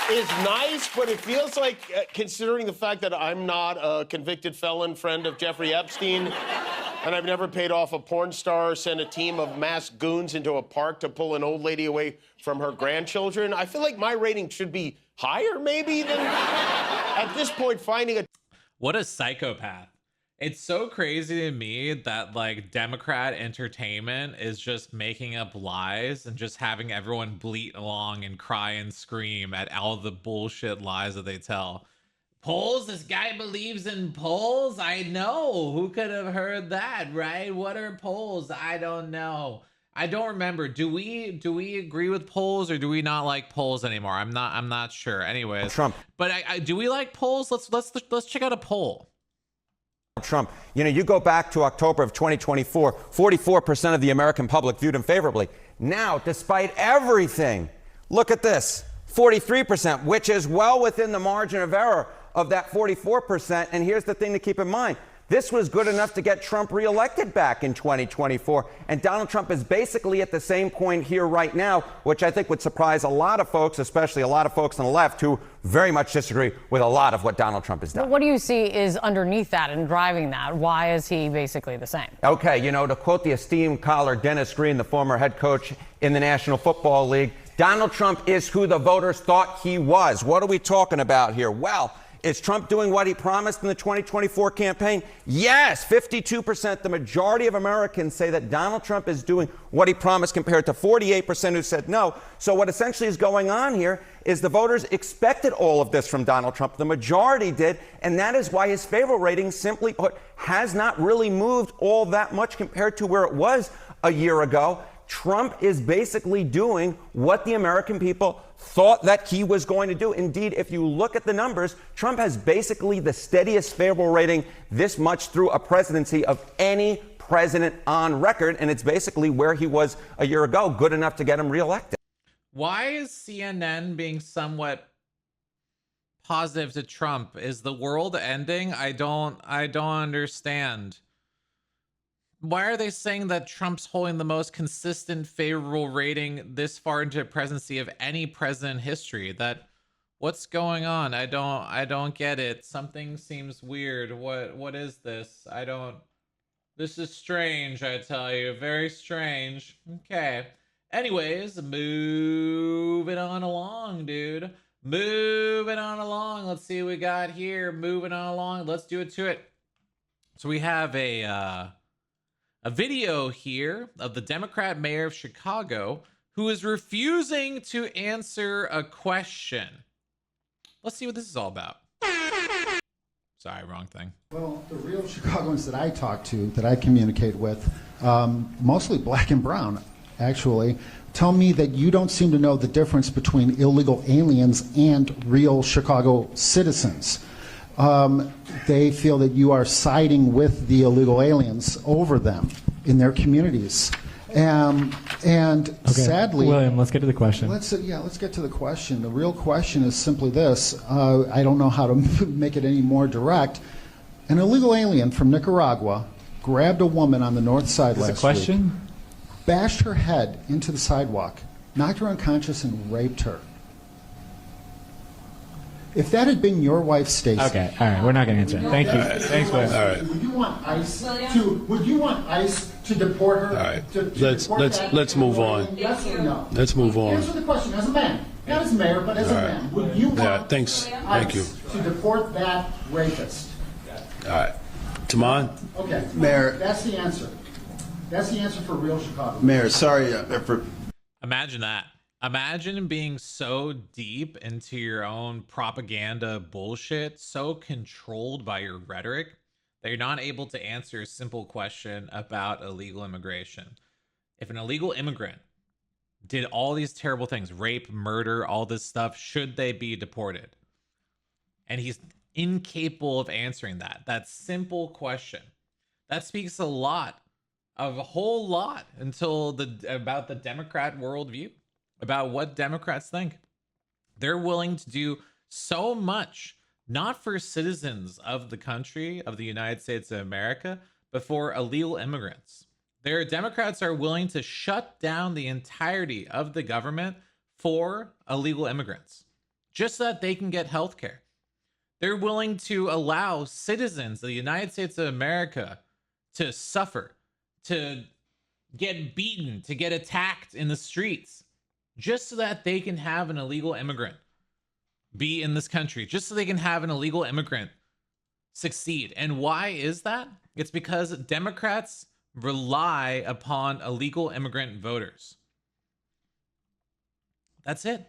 Is nice, but it feels like, considering the fact that I'm not a convicted felon friend of Jeffrey Epstein, and I've never paid off a porn star or sent a team of masked goons into a park to pull an old lady away from her grandchildren, I feel like my rating should be higher, maybe, than at this point finding a... What a psychopath. It's so crazy to me that like Democrat entertainment is just making up lies and just having everyone bleat along and cry and scream at all the bullshit lies that they tell. Polls? This guy believes in polls? I know. Who could have heard that, right? What are polls? I don't know. I don't remember. Do we agree with polls or do we not like polls anymore? I'm not sure. Anyways, Trump. But do we like polls? Let's check out a poll. Trump. You know, you go back to October of 2024, 44% of the American public viewed him favorably. Now, despite everything, look at this, 43%, which is well within the margin of error of that 44%. And here's the thing to keep in mind. This was good enough to get Trump reelected back in 2024. And Donald Trump is basically at the same point here right now, which I think would surprise a lot of folks, especially a lot of folks on the left who very much disagree with a lot of what Donald Trump has done. But what do you see is underneath that and driving that? Why is he basically the same? Okay, you know, to quote the esteemed caller Dennis Green, the former head coach in the National Football League, Donald Trump is who the voters thought he was. What are we talking about here? Well, is Trump doing what he promised in the 2024 campaign? Yes, 52%. The majority of Americans say that Donald Trump is doing what he promised compared to 48% who said no. So what essentially is going on here is the voters expected all of this from Donald Trump. The majority did, and that is why his favorable rating, simply put, has not really moved all that much compared to where it was a year ago. Trump is basically doing what the American people thought that he was going to do. Indeed, if you look at the numbers, Trump has basically the steadiest favorable rating this much through a presidency of any president on record, and it's basically where he was a year ago, good enough to get him reelected. Why is CNN being somewhat positive to Trump? Is the world ending? I don't understand. Why are they saying that Trump's holding the most consistent favorable rating this far into the presidency of any president in history? What's going on? I don't get it. Something seems weird. What is this? This is strange, I tell you. Very strange. Okay. Anyways, moving on along, dude. Moving on along. Let's see what we got here. Moving on along. Let's do it to it. So we have a video here of the Democrat mayor of Chicago who is refusing to answer a question. Let's see what this is all about. Sorry, wrong thing. Well, the real Chicagoans that I talk to, that I communicate with, mostly black and brown, actually, tell me that you don't seem to know the difference between illegal aliens and real Chicago citizens. They feel that you are siding with the illegal aliens over them in their communities. And sadly, William, let's get to the question. Let's get to the question. The real question is simply this. I don't know how to make it any more direct. An illegal alien from Nicaragua grabbed a woman on the north side last week, bashed her head into the sidewalk, knocked her unconscious, and raped her. If that had been your wife, Stacey. Okay, all right, we're not going to answer it. Thank you. Thanks, William. All right. Would you want ICE to deport her? All right. Let's move on. Yes or no? Let's move on. Answer the question as a man, not as mayor, but as a man. Would you want thanks. Thank you. ICE to deport that rapist? All right. Taman? Okay. Mayor. That's the answer. That's the answer for real Chicago. Mayor, sorry for... Imagine that. Imagine being so deep into your own propaganda bullshit, so controlled by your rhetoric, that you're not able to answer a simple question about illegal immigration. If an illegal immigrant did all these terrible things, rape, murder, all this stuff, should they be deported? And he's incapable of answering that simple question. That speaks a lot a whole lot until about the Democrat worldview, about what Democrats think. They're willing to do so much, not for citizens of the country, of the United States of America, but for illegal immigrants. Their Democrats are willing to shut down the entirety of the government for illegal immigrants, just so that they can get health care. They're willing to allow citizens of the United States of America to suffer, to get beaten, to get attacked in the streets, just so that they can have an illegal immigrant be in this country, just so they can have an illegal immigrant succeed. And why is that? It's because Democrats rely upon illegal immigrant voters. That's it.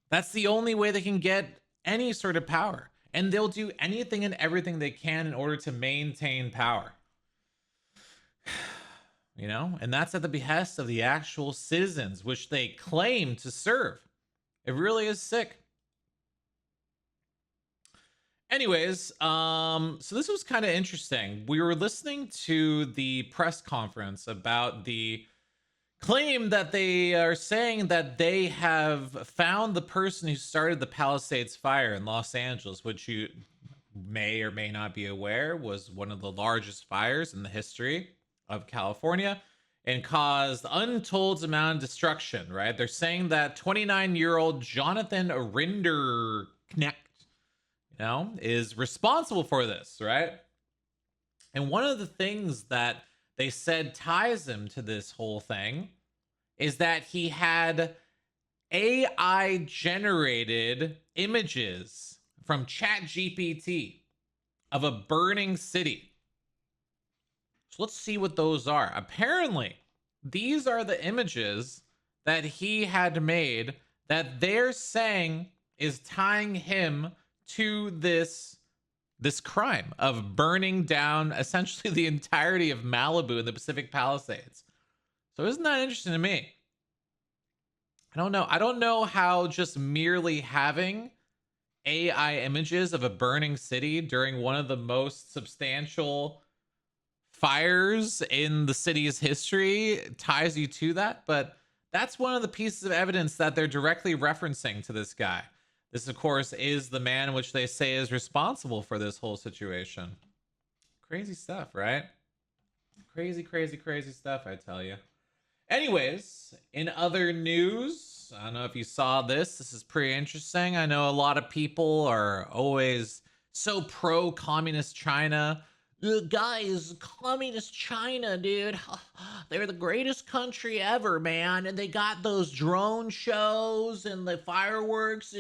That's the only way they can get any sort of power. And they'll do anything and everything they can in order to maintain power. You know, and that's at the behest of the actual citizens, which they claim to serve. It really is sick. Anyways, so this was kind of interesting. We were listening to the press conference about the claim that they are saying that they have found the person who started the Palisades fire in Los Angeles, which you may or may not be aware was one of the largest fires in the history of California and caused untold amount of destruction, right? They're saying that 29-year-old Jonathan Rinderknecht, you know, is responsible for this, right? And one of the things that they said ties him to this whole thing is that he had AI generated images from ChatGPT of a burning city. So let's see what those are. Apparently, these are the images that he had made that they're saying is tying him to this crime of burning down essentially the entirety of Malibu and the Pacific Palisades. So isn't that interesting to me? I don't know. I don't know how just merely having AI images of a burning city during one of the most substantial fires in the city's history ties you to that, but that's one of the pieces of evidence that they're directly referencing to this guy. This, of course, is the man which they say is responsible for this whole situation. Crazy stuff, right? Crazy, crazy, crazy stuff, I tell you. Anyways, in other news, I don't know if you saw this. This is pretty interesting. I know a lot of people are always so pro-communist China. Guys, communist China, dude. They're the greatest country ever, man. And they got those drone shows and the fireworks.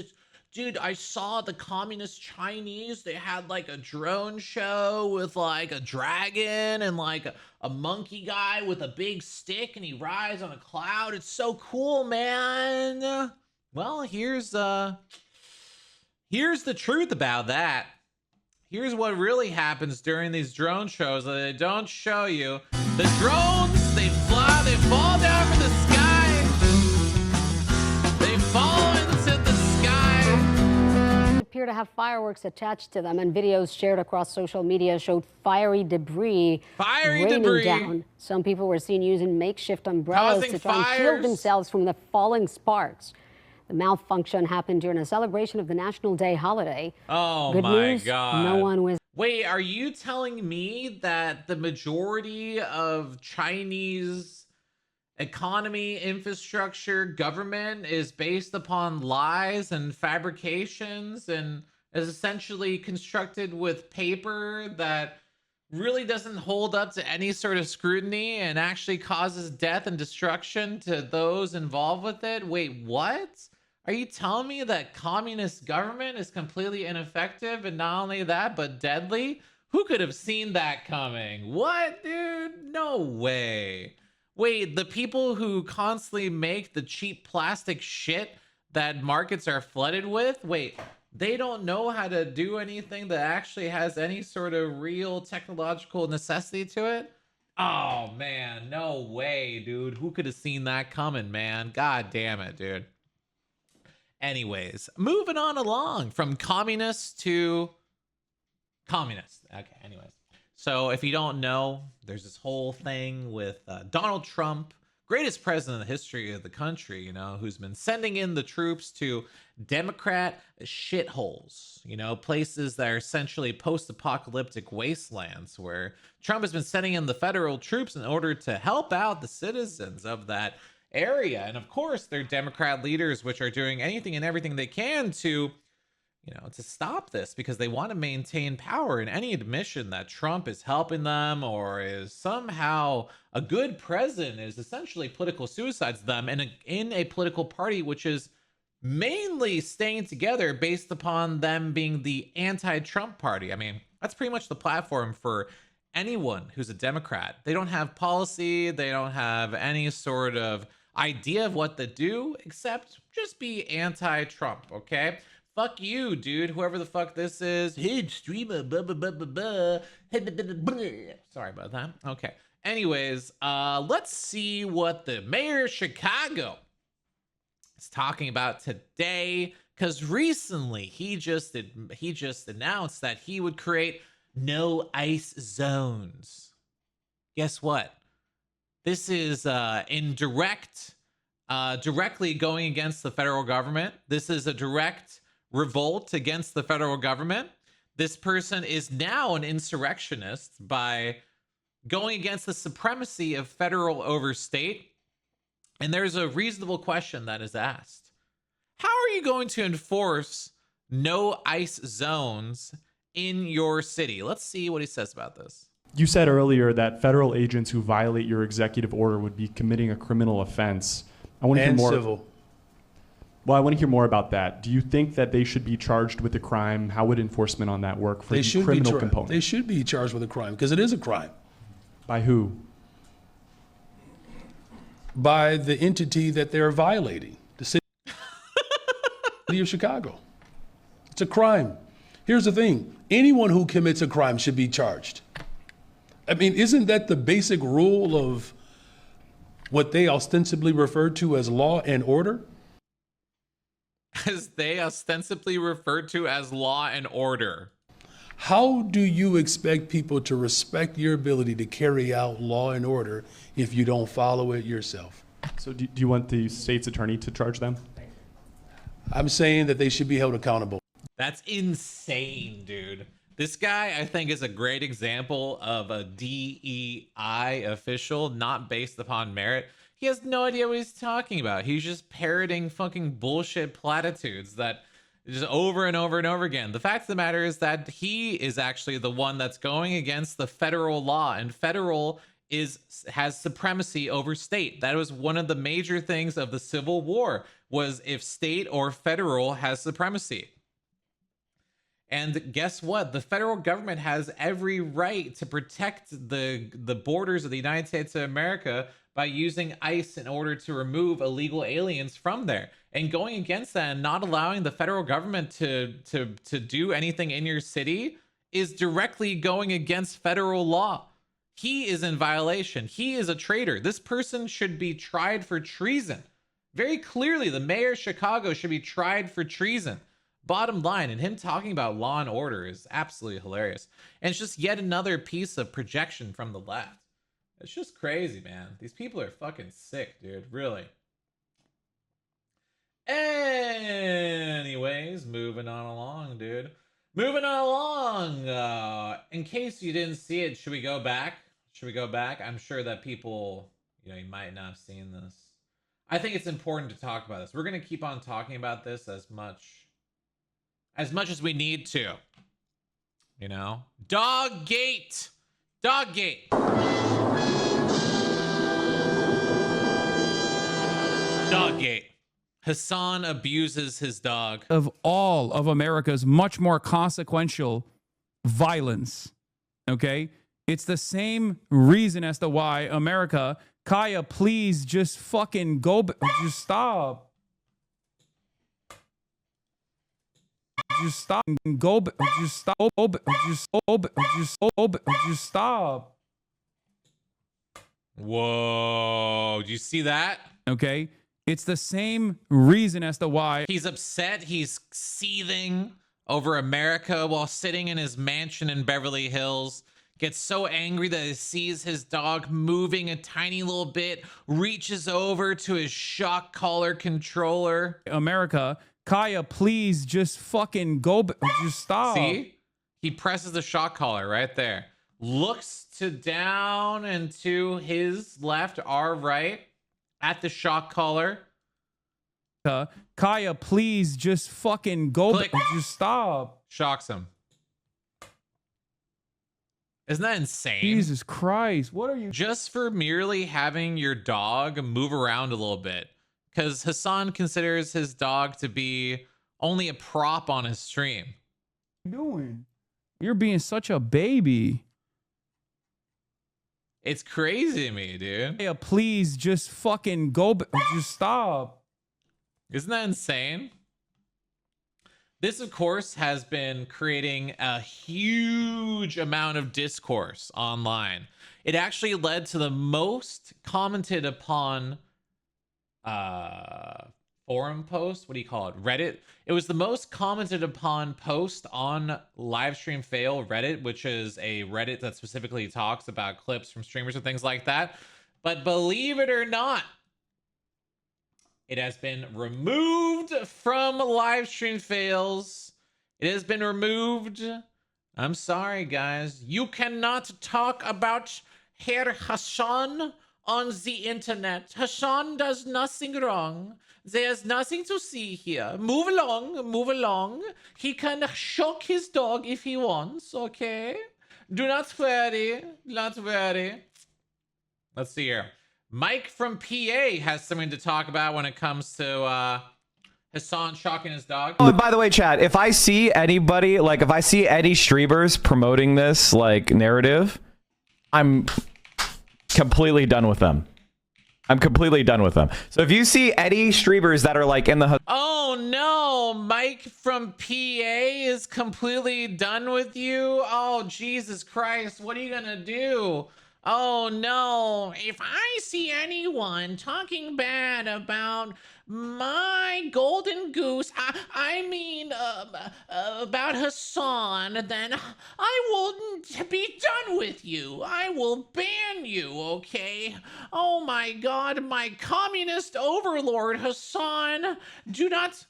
Dude, I saw the communist Chinese. They had like a drone show with like a dragon and like a monkey guy with a big stick and he rides on a cloud. It's so cool, man. Well, here's the truth about that. Here's what really happens during these drone shows that they don't show you. The drones, they fall down from the sky. They fall into the sky. Appear to have fireworks attached to them, and videos shared across social media showed fiery debris raining down. Some people were seen using makeshift umbrellas to try and shield themselves from the falling sparks. The malfunction happened during a celebration of the National Day holiday. Oh, Good my news, God. no one was. Wait, are you telling me that the majority of Chinese economy, infrastructure, government is based upon lies and fabrications and is essentially constructed with paper that really doesn't hold up to any sort of scrutiny and actually causes death and destruction to those involved with it? Wait, what? Are you telling me that communist government is completely ineffective and not only that, but deadly? Who could have seen that coming? What, dude? No way. Wait, the people who constantly make the cheap plastic shit that markets are flooded with? Wait, they don't know how to do anything that actually has any sort of real technological necessity to it? Oh, man, no way, dude. Who could have seen that coming, man? God damn it, dude. Anyways, moving on along from communist to communist. Okay, anyways. So if you don't know, there's this whole thing with Donald Trump, greatest president in the history of the country, you know, who's been sending in the troops to Democrat shitholes, you know, places that are essentially post-apocalyptic wastelands, where Trump has been sending in the federal troops in order to help out the citizens of that area. And of course, they're Democrat leaders, which are doing anything and everything they can to, you know, to stop this, because they want to maintain power. And any admission that Trump is helping them or is somehow a good president is essentially political suicide to them, and in a political party which is mainly staying together based upon them being the anti-Trump party. I mean, that's pretty much the platform for anyone who's a Democrat. They don't have policy, they don't have any sort of idea of what to do except just be anti-Trump, okay? Fuck you, dude, whoever the fuck this is. Hey, streamer, blah, blah, blah, blah, blah. Sorry about that. Okay. Anyways, let's see what the mayor of Chicago is talking about today, because recently he just announced that he would create no ICE zones. Guess what? This is directly going against the federal government. This is a direct revolt against the federal government. This person is now an insurrectionist by going against the supremacy of federal over state. And there's a reasonable question that is asked. How are you going to enforce no ICE zones in your city? Let's see what he says about this. You said earlier that federal agents who violate your executive order would be committing a criminal offense. I want to hear more. Civil. Well, I want to hear more about that. Do you think that they should be charged with a crime? How would enforcement on that work for the criminal component? They should be charged with a crime because it is a crime. By who? By the entity that they're violating, the city of Chicago. It's a crime. Here's the thing. Anyone who commits a crime should be charged. I mean, isn't that the basic rule of what they ostensibly refer to as law and order? As they ostensibly referred to as law and order. How do you expect people to respect your ability to carry out law and order if you don't follow it yourself? So do you want the state's attorney to charge them? I'm saying that they should be held accountable. That's insane, dude. This guy, I think, is a great example of a DEI official not based upon merit. He has no idea what he's talking about. He's just parroting fucking bullshit platitudes that just over and over and over again. The fact of the matter is that he is actually the one that's going against the federal law, and federal has supremacy over state. That was one of the major things of the Civil War, was if state or federal has supremacy. And guess what? The federal government has every right to protect the borders of the United States of America by using ICE in order to remove illegal aliens from there. And going against that and not allowing the federal government to do anything in your city is directly going against federal law. He is in violation. He is a traitor. This person should be tried for treason. Very clearly, the mayor of Chicago should be tried for treason. Bottom line, and him talking about law and order is absolutely hilarious. And it's just yet another piece of projection from the left. It's just crazy, man. These people are fucking sick, dude. Really. Anyways, moving on along, dude. Moving on along. In case you didn't see it, should we go back? Should we go back? I'm sure that people, you might not have seen this. I think it's important to talk about this. We're going to keep on talking about this as much as we need to. Doggate. Doggate. Doggate. Hasan abuses his dog. Of all of America's much more consequential violence, okay? It's the same reason as to why America, Kaya, please just fucking go, just stop. Just stop. Go, just stop. Just stop. Whoa, do you see that? Okay. It's the same reason as to why he's upset. He's seething over America while sitting in his mansion in Beverly Hills, gets so angry that he sees his dog moving a tiny little bit, reaches over to his shock collar controller. America, Kaya, please just fucking go. Just stop. See? He presses the shock collar right there. Looks to down and to his left, our right, at the shock collar. Kaya, please just fucking go. Click. Just stop. Shocks him. Isn't that insane? Jesus Christ. What are you? Just for merely having your dog move around a little bit. Because Hasan considers his dog to be only a prop on his stream. What are you doing? You're being such a baby. It's crazy to me, dude. Kaya, please just fucking go. Just stop. Isn't that insane? This, of course, has been creating a huge amount of discourse online. It actually led to the most commented upon forum post. What do you call it? Reddit. It was the most commented upon post on Livestream Fail Reddit, which is a Reddit that specifically talks about clips from streamers and things like that. But believe it or not, it has been removed from Livestream Fails. It has been removed. I'm sorry, guys. You cannot talk about Herr Hasan on the internet. Hasan does nothing wrong. There's nothing to see here. Move along, move along. He can shock his dog if he wants, okay? Do not worry, not worry. Let's see here. Mike from PA has something to talk about when it comes to Hasan shocking his dog. Oh, by the way, chat, if I see anybody, like if I see any streamers promoting this like narrative, I'm completely done with them. I'm completely done with them. So if you see any streamers that are like in the... Oh no, Mike from PA is completely done with you. Oh, Jesus Christ, what are you gonna do? Oh no, if I see anyone talking bad about my golden goose, I mean about Hasan, then I will be done with you. I will ban you, okay? Oh my God, my communist overlord Hasan, do not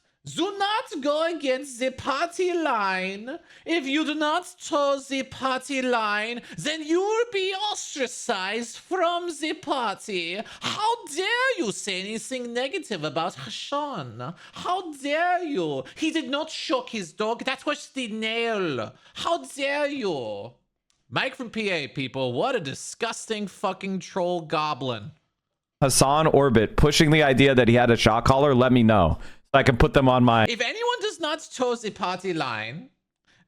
go against the party line. If you do not toe the party line, then you will be ostracized from the party. How dare you say anything negative about Hasan? How dare you? He did not shock his dog. That was the nail. How dare you? Mike from PA, people. What a disgusting fucking troll goblin. Hasan orbit pushing the idea that he had a shock collar, let me know. I can put them on my... If anyone does not toe the party line,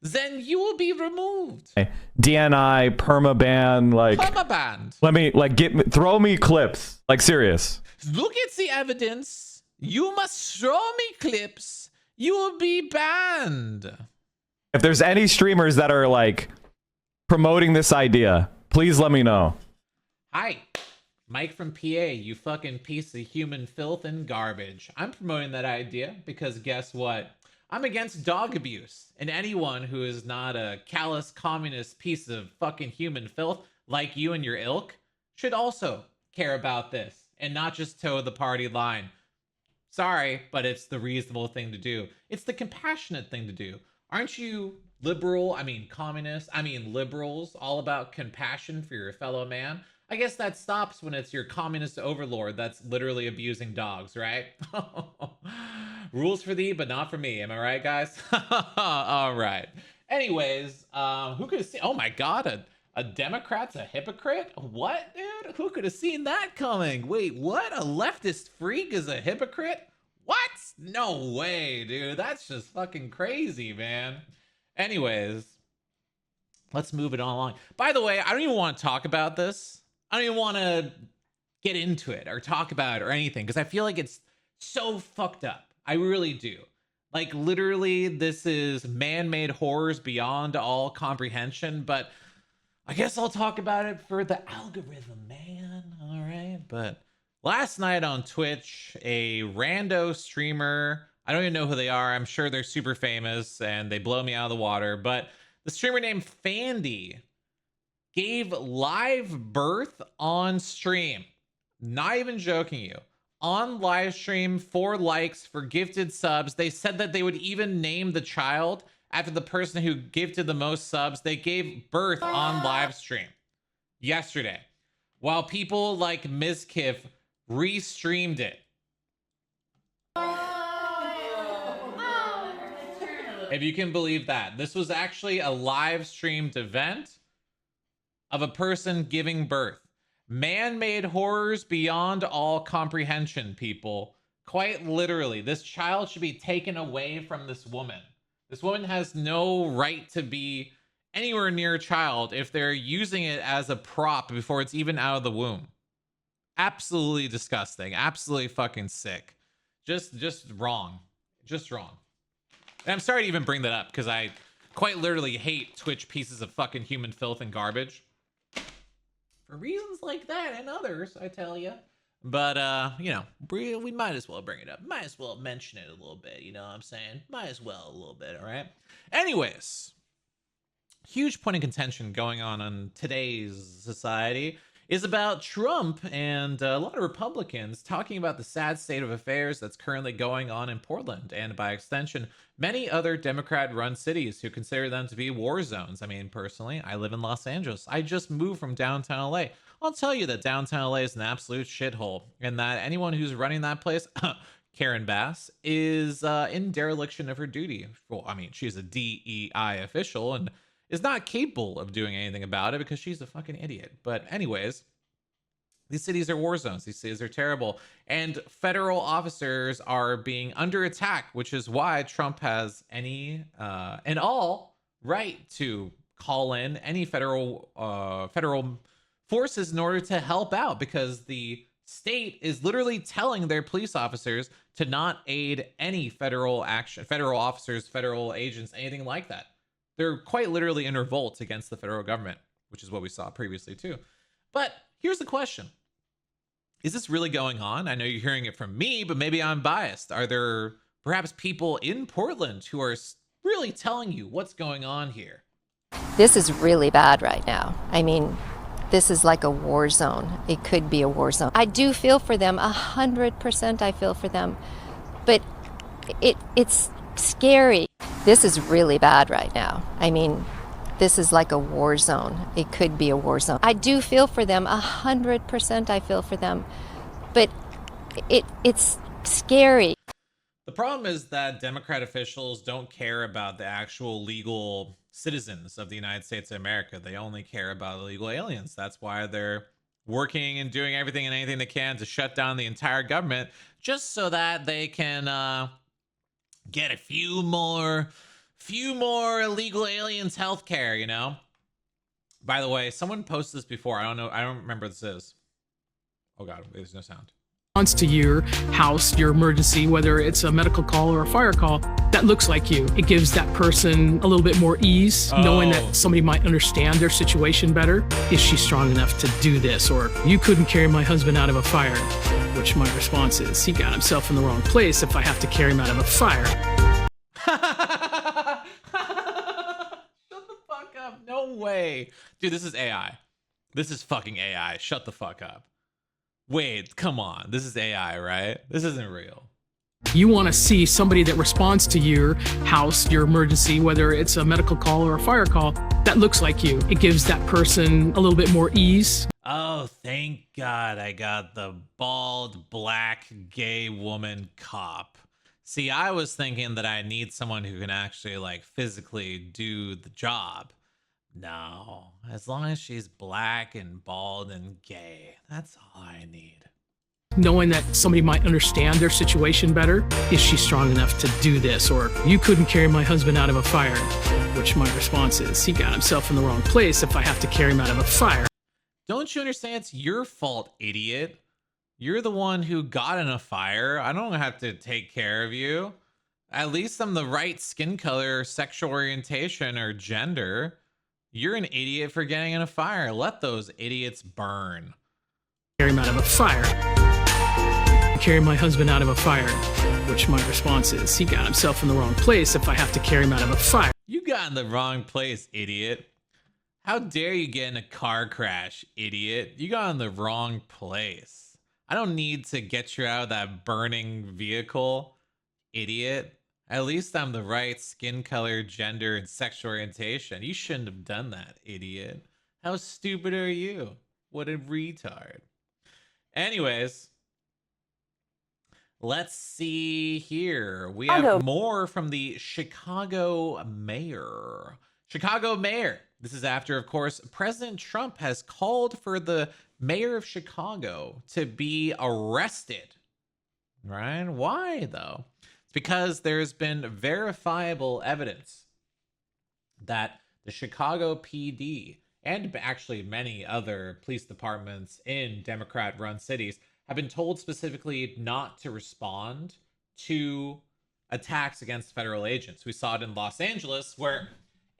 then you will be removed. DNI, permaban, like... Permaban. Let me, like, throw me clips. Like, serious. Look at the evidence. You must throw me clips. You will be banned. If there's any streamers that are, like, promoting this idea, please let me know. Hi. Mike from PA, you fucking piece of human filth and garbage. I'm promoting that idea because guess what? I'm against dog abuse, and anyone who is not a callous communist piece of fucking human filth like you and your ilk should also care about this and not just toe the party line. Sorry, but it's the reasonable thing to do. It's the compassionate thing to do. Aren't you liberal? I mean, communists. I mean, liberals, all about compassion for your fellow man. I guess that stops when it's your communist overlord that's literally abusing dogs, right? Rules for thee, but not for me. Am I right, guys? All right. Anyways, who could have seen? Oh my God, a Democrat's a hypocrite? What, dude? Who could have seen that coming? Wait, what? A leftist freak is a hypocrite? What? No way, dude. That's just fucking crazy, man. Anyways, let's move it on along. By the way, I don't even want to talk about this. I don't even want to get into it or talk about it or anything because I feel like it's so fucked up. I really do. Like, literally, this is man-made horrors beyond all comprehension, but I guess I'll talk about it for the algorithm, man. All right. But last night on Twitch, a rando streamer, I don't even know who they are. I'm sure they're super famous and they blow me out of the water, but the streamer named Fandy gave live birth on stream. Not even joking you. On live stream, 4 likes for gifted subs. They said that they would even name the child after the person who gifted the most subs. They gave birth on live stream yesterday, while people like Ms. Kiff restreamed it. If you can believe that. This was actually a live streamed event of a person giving birth. Man-made horrors beyond all comprehension, people. Quite literally, this child should be taken away from this woman. This woman has no right to be anywhere near a child if they're using it as a prop before it's even out of the womb. Absolutely disgusting. Absolutely fucking sick. Just wrong. Just wrong. And I'm sorry to even bring that up because I quite literally hate Twitch pieces of fucking human filth and garbage. For reasons like that and others, I tell you. But, you know, we might as well bring it up. Might as well mention it a little bit, you know what I'm saying? Might as well a little bit, all right? Anyways, huge point of contention going on in today's society is about Trump and a lot of Republicans talking about the sad state of affairs that's currently going on in Portland, and by extension, many other Democrat-run cities who consider them to be war zones. I mean, personally, I live in Los Angeles. I just moved from downtown LA. I'll tell you that downtown LA is an absolute shithole, and that anyone who's running that place, Karen Bass, is in dereliction of her duty. Well, I mean, she's a DEI official and is not capable of doing anything about it because she's a fucking idiot. But anyways, these cities are war zones. These cities are terrible. And federal officers are being under attack, which is why Trump has any and all right to call in any federal forces in order to help out, because the state is literally telling their police officers to not aid any federal action, federal officers, federal agents, anything like that. They're quite literally in revolt against the federal government, which is what we saw previously too. But here's the question. Is this really going on? I know you're hearing it from me, but maybe I'm biased. Are there perhaps people in Portland who are really telling you what's going on here? This is really bad right now. I mean, this is like a war zone. It could be a war zone. I do feel for them, 100% I feel for them, but it's scary. This is really bad right now. I mean, this is like a war zone. It could be a war zone. I do feel for them, 100% I feel for them, but it's scary. The problem is that Democrat officials don't care about the actual legal citizens of the United States of America. They only care about illegal aliens. That's why they're working and doing everything and anything they can to shut down the entire government, just so that they can get a few more illegal aliens healthcare, you know? By the way, someone posted this before. I don't remember what this is. Oh God, there's no sound. To your house, your emergency, whether it's a medical call or a fire call, that looks like you. It gives that person a little bit more ease, knowing that somebody might understand their situation better. Is she strong enough to do this? Or, you couldn't carry my husband out of a fire. Which my response is, he got himself in the wrong place if I have to carry him out of a fire. Shut the fuck up. No way. Dude, this is AI. This is fucking AI. Shut the fuck up. Wait, come on. This is AI, right? This isn't real. You want to see somebody that responds to your house, your emergency, whether it's a medical call or a fire call, that looks like you. It gives that person a little bit more ease. Oh, thank God I got the bald, black, gay woman cop. See, I was thinking that I need someone who can actually, like, physically do the job. No, as long as she's black and bald and gay, that's all I need. Knowing that somebody might understand their situation better. Is she strong enough to do this? Or, you couldn't carry my husband out of a fire. Which my response is, he got himself in the wrong place if I have to carry him out of a fire. Don't you understand? It's your fault, idiot. You're the one who got in a fire. I don't have to take care of you. At least I'm the right skin color, sexual orientation, or gender. You're an idiot for getting in a fire. Let those idiots burn. Carry him out of a fire. Carry my husband out of a fire. Which my response is, he got himself in the wrong place if I have to carry him out of a fire. You got in the wrong place, idiot. How dare you get in a car crash, idiot? You got in the wrong place. I don't need to get you out of that burning vehicle, idiot. At least I'm the right skin color, gender, and sexual orientation. You shouldn't have done that, idiot. How stupid are you? What a retard. Anyways, let's see here. We have more from the Chicago mayor. Chicago mayor. This is after, of course, President Trump has called for the mayor of Chicago to be arrested. Right? Why, though? It's because there's been verifiable evidence that the Chicago PD and actually many other police departments in Democrat-run cities have been told specifically not to respond to attacks against federal agents. We saw it in Los Angeles where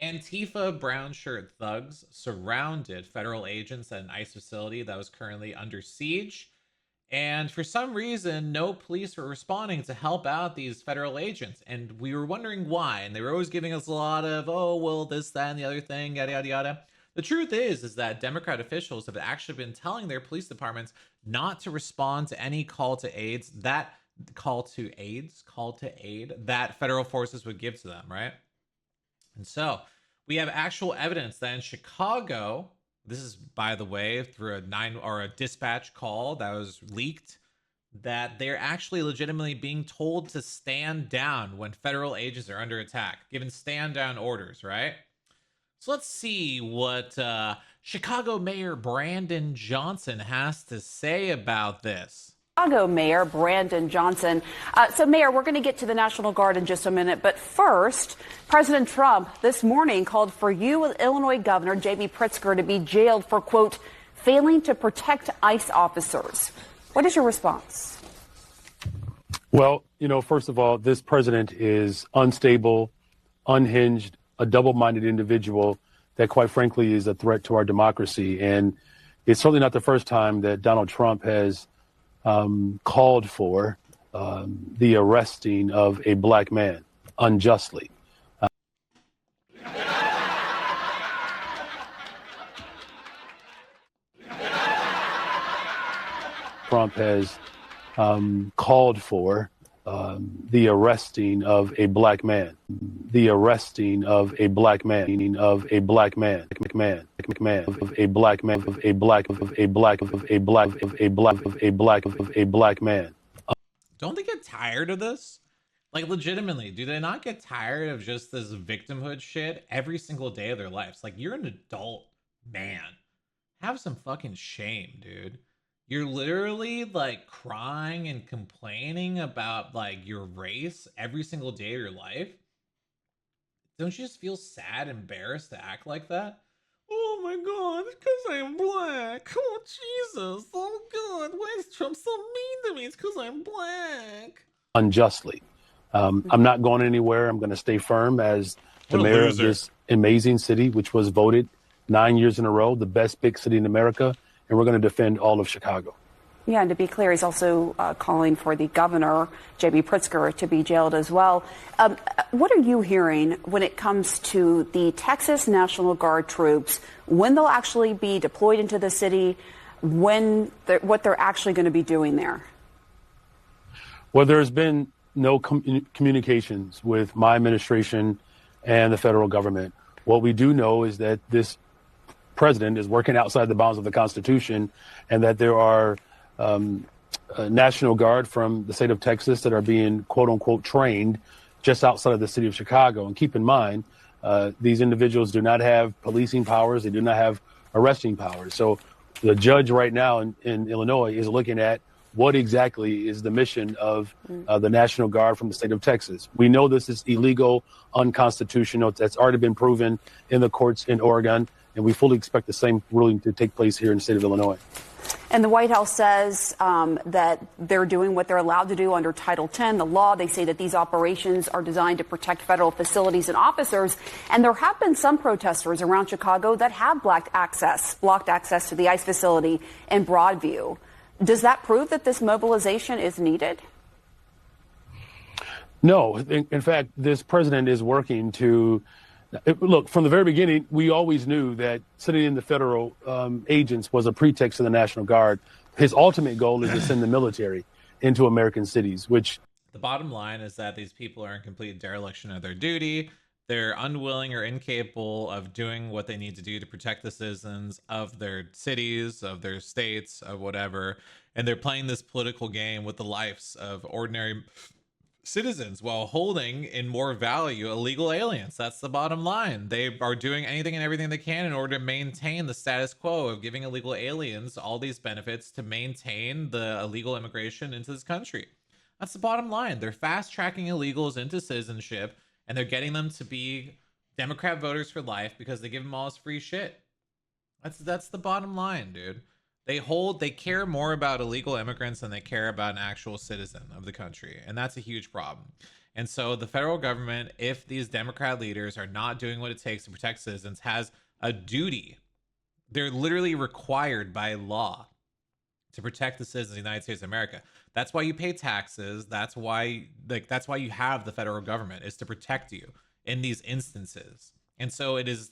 Antifa brown shirt thugs surrounded federal agents at an ICE facility that was currently under siege. And for some reason, no police were responding to help out these federal agents. And we were wondering why. And they were always giving us a lot of, oh, well, this, that, and the other thing, yada, yada, yada. The truth is that Democrat officials have actually been telling their police departments not to respond to any call to aid that federal forces would give to them, right? And so we have actual evidence that in Chicago, this is, by the way, through a dispatch call that was leaked, that they're actually legitimately being told to stand down when federal agents are under attack, given stand down orders, right? So let's see what Chicago Mayor Brandon Johnson has to say about this. Chicago Mayor Brandon Johnson. So, Mayor, we're going to get to the National Guard in just a minute. But first, President Trump this morning called for you, Illinois Governor J.B. Pritzker, to be jailed for, quote, failing to protect ICE officers. What is your response? Well, first of all, this president is unstable, unhinged, a double-minded individual that, quite frankly, is a threat to our democracy. And it's certainly not the first time that Donald Trump has called for the arresting of a black man unjustly. Trump has called for the arresting of a black man, meaning of a black man, a black man. Don't they get tired of this? Like, legitimately, do they not get tired of just this victimhood shit every single day of their lives? Like, you're an adult man. Have some fucking shame, dude. You're literally like crying and complaining about like your race every single day of your life. Don't you just feel sad, embarrassed to act like that? Oh my God, it's because I'm black. Oh Jesus, oh God, why is Trump so mean to me? It's because I'm black. Unjustly. I'm not going anywhere. I'm going to stay firm as the mayor of this amazing city, which was voted 9 years in a row the best big city in America. And we're going to defend all of Chicago. Yeah, and to be clear, he's also calling for the governor, J.B. Pritzker, to be jailed as well. What are you hearing when it comes to the Texas National Guard troops, when they'll actually be deployed into the city, what they're actually going to be doing there? Well, there's been no communications with my administration and the federal government. What we do know is that this president is working outside the bounds of the Constitution, and that there are National Guard from the state of Texas that are being, quote unquote, trained just outside of the city of Chicago. And keep in mind, these individuals do not have policing powers. They do not have arresting powers. So the judge right now in Illinois is looking at what exactly is the mission of the National Guard from the state of Texas. We know this is illegal, unconstitutional. That's already been proven in the courts in Oregon. And we fully expect the same ruling to take place here in the state of Illinois. And the White House says that they're doing what they're allowed to do under Title X, the law. They say that these operations are designed to protect federal facilities and officers. And there have been some protesters around Chicago that have blocked access to the ICE facility in Broadview. Does that prove that this mobilization is needed? No. In fact, this president is working to Look, from the very beginning, we always knew that sending in the federal agents was a pretext for the National Guard. His ultimate goal is to send the military into American cities, which... The bottom line is that these people are in complete dereliction of their duty. They're unwilling or incapable of doing what they need to do to protect the citizens of their cities, of their states, of whatever. And they're playing this political game with the lives of ordinary citizens while holding in more value illegal aliens. That's the bottom line. They are doing anything and everything they can in order to maintain the status quo of giving illegal aliens all these benefits to maintain the illegal immigration into this country. That's the bottom line. They're fast tracking illegals into citizenship, and they're getting them to be Democrat voters for life because they give them all this free shit. That's the bottom line, dude. They care more about illegal immigrants than they care about an actual citizen of the country. And that's a huge problem. And so the federal government, if these Democrat leaders are not doing what it takes to protect citizens, has a duty. They're literally required by law to protect the citizens of the United States of America. That's why you pay taxes. That's why you have the federal government, is to protect you in these instances. And so it is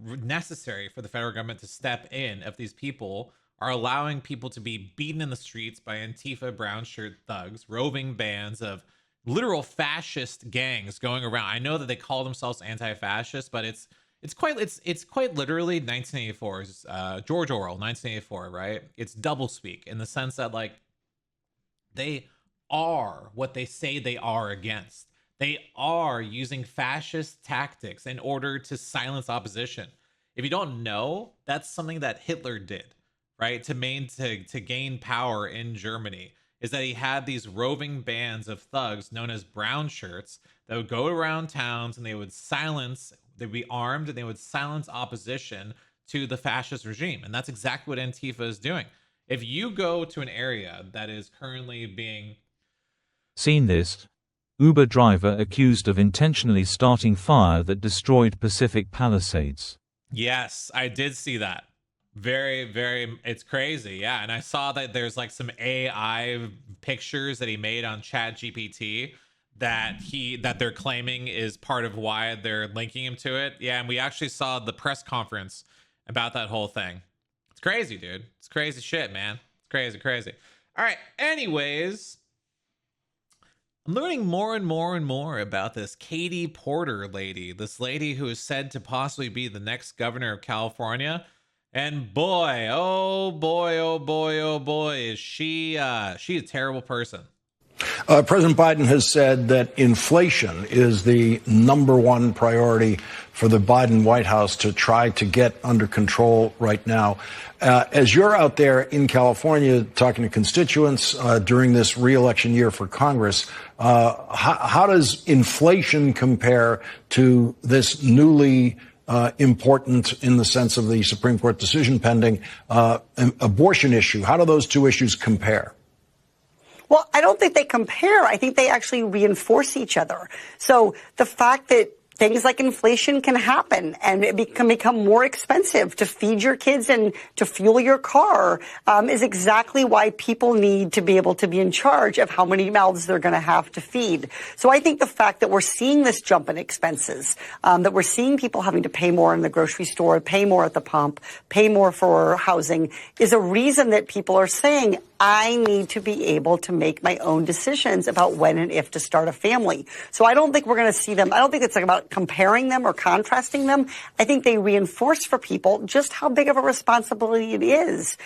necessary for the federal government to step in if these people are allowing people to be beaten in the streets by Antifa brown shirt thugs, roving bands of literal fascist gangs going around. I know that they call themselves anti-fascist, but it's quite literally 1984's George Orwell, 1984, right? It's doublespeak in the sense that like they are what they say they are against. They are using fascist tactics in order to silence opposition. If you don't know, that's something that Hitler did, right? To gain power in Germany, is that he had these roving bands of thugs known as brown shirts that would go around towns and they'd be armed and they would silence opposition to the fascist regime. And that's exactly what Antifa is doing. If you go to an area that is currently being... Seen this? Uber driver accused of intentionally starting fire that destroyed Pacific Palisades. Yes, I did see that. Very, very, it's crazy. Yeah. And I saw that there's like some AI pictures that he made on ChatGPT that they're claiming is part of why they're linking him to it. Yeah. And we actually saw the press conference about that whole thing. It's crazy, dude. It's crazy shit, man. It's crazy, crazy. All right. Anyways, I'm learning more and more and more about this Katie Porter lady, this lady who is said to possibly be the next governor of California. And boy, oh boy, oh boy, oh boy, is she a terrible person. President Biden has said that inflation is the #1 priority for the Biden White House to try to get under control right now. As you're out there in California talking to constituents during this re-election year for Congress, how does inflation compare to this newly important, in the sense of the Supreme Court decision pending, abortion issue? How do those two issues compare? Well, I don't think they compare. I think they actually reinforce each other. So the fact that things like inflation can happen and it can become more expensive to feed your kids and to fuel your car is exactly why people need to be able to be in charge of how many mouths they're going to have to feed. So I think the fact that we're seeing this jump in expenses, that we're seeing people having to pay more in the grocery store, pay more at the pump, pay more for housing, is a reason that people are saying, I need to be able to make my own decisions about when and if to start a family. So I don't think we're going to see them. I don't think it's like about comparing them or contrasting them. I think they reinforce for people just how big of a responsibility it is.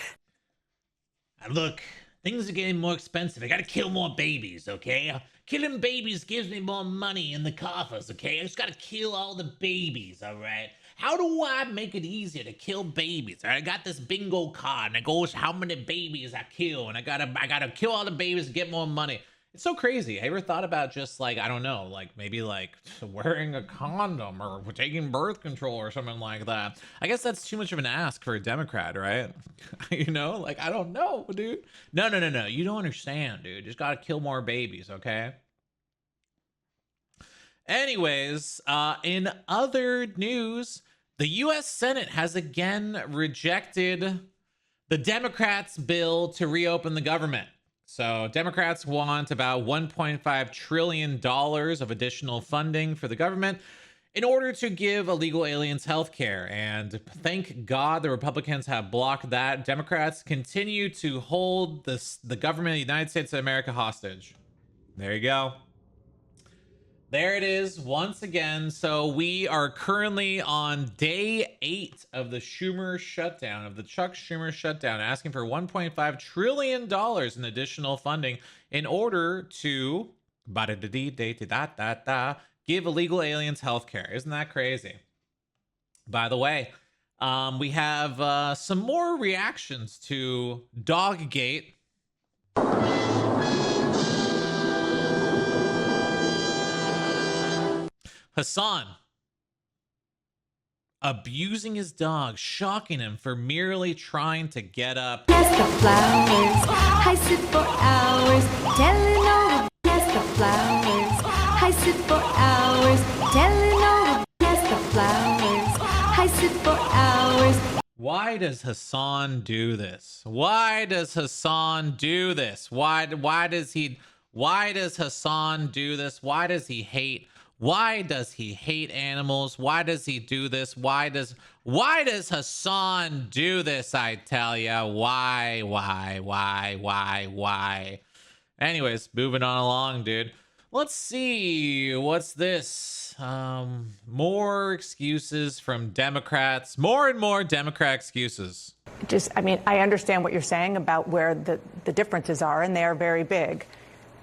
Look, things are getting more expensive. I got to kill more babies, okay? Killing babies gives me more money in the coffers, okay? I just got to kill all the babies, all right? How do I make it easier to kill babies? I got this bingo card and it goes how many babies I kill, and I gotta kill all the babies to get more money. It's so crazy. I ever thought about just like, I don't know, like maybe like wearing a condom or taking birth control or something like that. I guess that's too much of an ask for a Democrat, right? You know, like, I don't know, dude. No. You don't understand, dude. Just gotta kill more babies, okay? Anyways, in other news, the U.S. Senate has again rejected the Democrats' bill to reopen the government. So Democrats want about $1.5 trillion of additional funding for the government in order to give illegal aliens health care. And thank God the Republicans have blocked that. Democrats continue to hold the government of the United States of America hostage. There you go. There it is once again. So we are currently on day 8 of the Schumer shutdown, of the Chuck Schumer shutdown, asking for $1.5 trillion in additional funding in order to give illegal aliens healthcare. Isn't that crazy? By the way, we have some more reactions to Doggate. Hasan abusing his dog, shocking him for merely trying to get up. The flowers, I sit for hours, telling all the flowers. I sit for hours, telling all the flowers. I sit for hours. Why does Hasan do this? Why does Hasan do this? Why does Hasan do this? Why does he hate? Why does he hate animals? Why does he do this? Why does Hasan do this? I tell ya, why? Anyways, moving on along, dude. Let's see. What's this? More excuses from Democrats. More and more Democrat excuses. I mean, I understand what you're saying about where the differences are, and they are very big.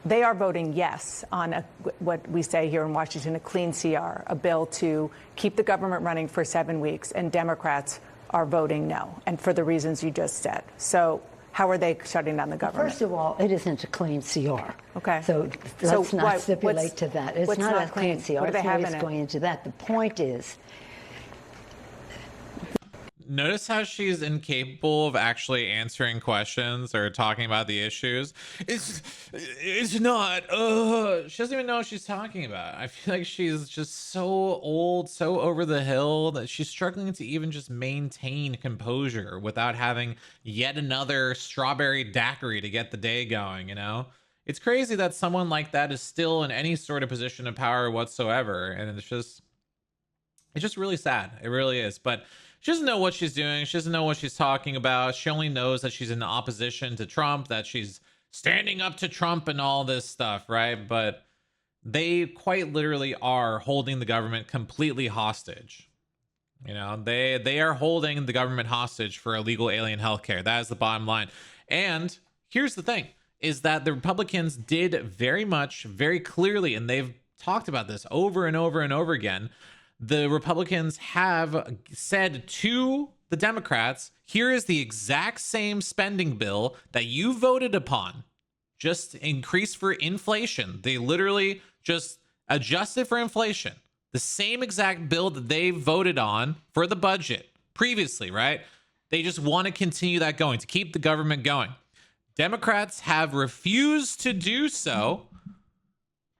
They are voting yes on what we say here in Washington, a clean CR, a bill to keep the government running for 7 weeks, and Democrats are voting no, and for the reasons you just said. So how are they shutting down the government? First of all, it isn't a clean CR. Okay. So let's not stipulate to that. It's not a clean CR. What do they have in it? Going into that. The point is, notice how she's incapable of actually answering questions or talking about the issues. It's not. She doesn't even know what she's talking about. I feel like she's just so old, so over the hill that she's struggling to even just maintain composure without having yet another strawberry daiquiri to get the day going, you know? It's crazy that someone like that is still in any sort of position of power whatsoever. And it's just really sad. It really is. But she doesn't know what she's doing. She doesn't know what she's talking about. She only knows that she's in opposition to Trump, that she's standing up to Trump and all this stuff, right? But they quite literally are holding the government completely hostage. You know, they are holding the government hostage for illegal alien healthcare. That is the bottom line. And here's the thing, is that the Republicans did very clearly, and they've talked about this over and over and over again, the Republicans have said to the Democrats, here is the exact same spending bill that you voted upon, just increased for inflation. They literally just adjusted for inflation. The same exact bill that they voted on for the budget previously, right? They just want to continue that going, to keep the government going. Democrats have refused to do so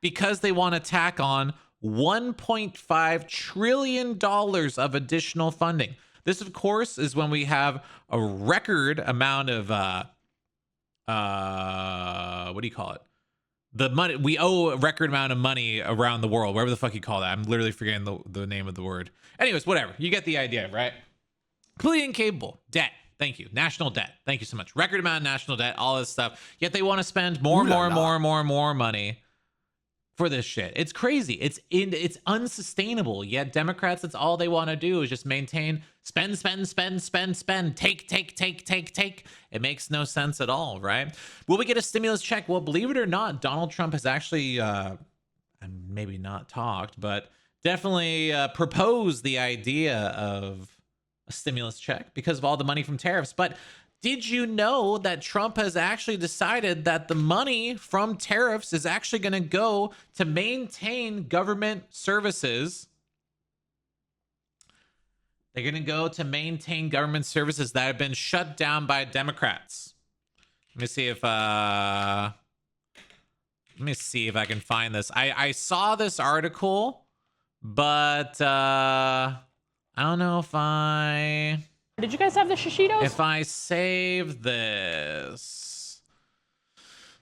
because they want to tack on $1.5 trillion of additional funding. This, of course, is when we have a record amount of what do you call it? The money we owe a record amount of money around the world, whatever the fuck you call that. I'm literally forgetting the name of the word. Anyways, whatever. You get the idea, right? Completely incapable. Debt. Thank you. National debt. Thank you so much. Record amount of national debt, all this stuff. Yet they want to spend more money for this shit. It's crazy. It's unsustainable. Yet Democrats, that's all they want to do is just maintain spend, take. It makes no sense at all, right? Will we get a stimulus check? Well, believe it or not, Donald Trump has actually maybe not talked, but definitely proposed the idea of a stimulus check because of all the money from tariffs. But did you know that Trump has actually decided that the money from tariffs is actually going to go to maintain government services? They're going to go to maintain government services that have been shut down by Democrats. Let me see if I can find this. I saw this article, but I don't know if Did you guys have the shishitos? If I save this,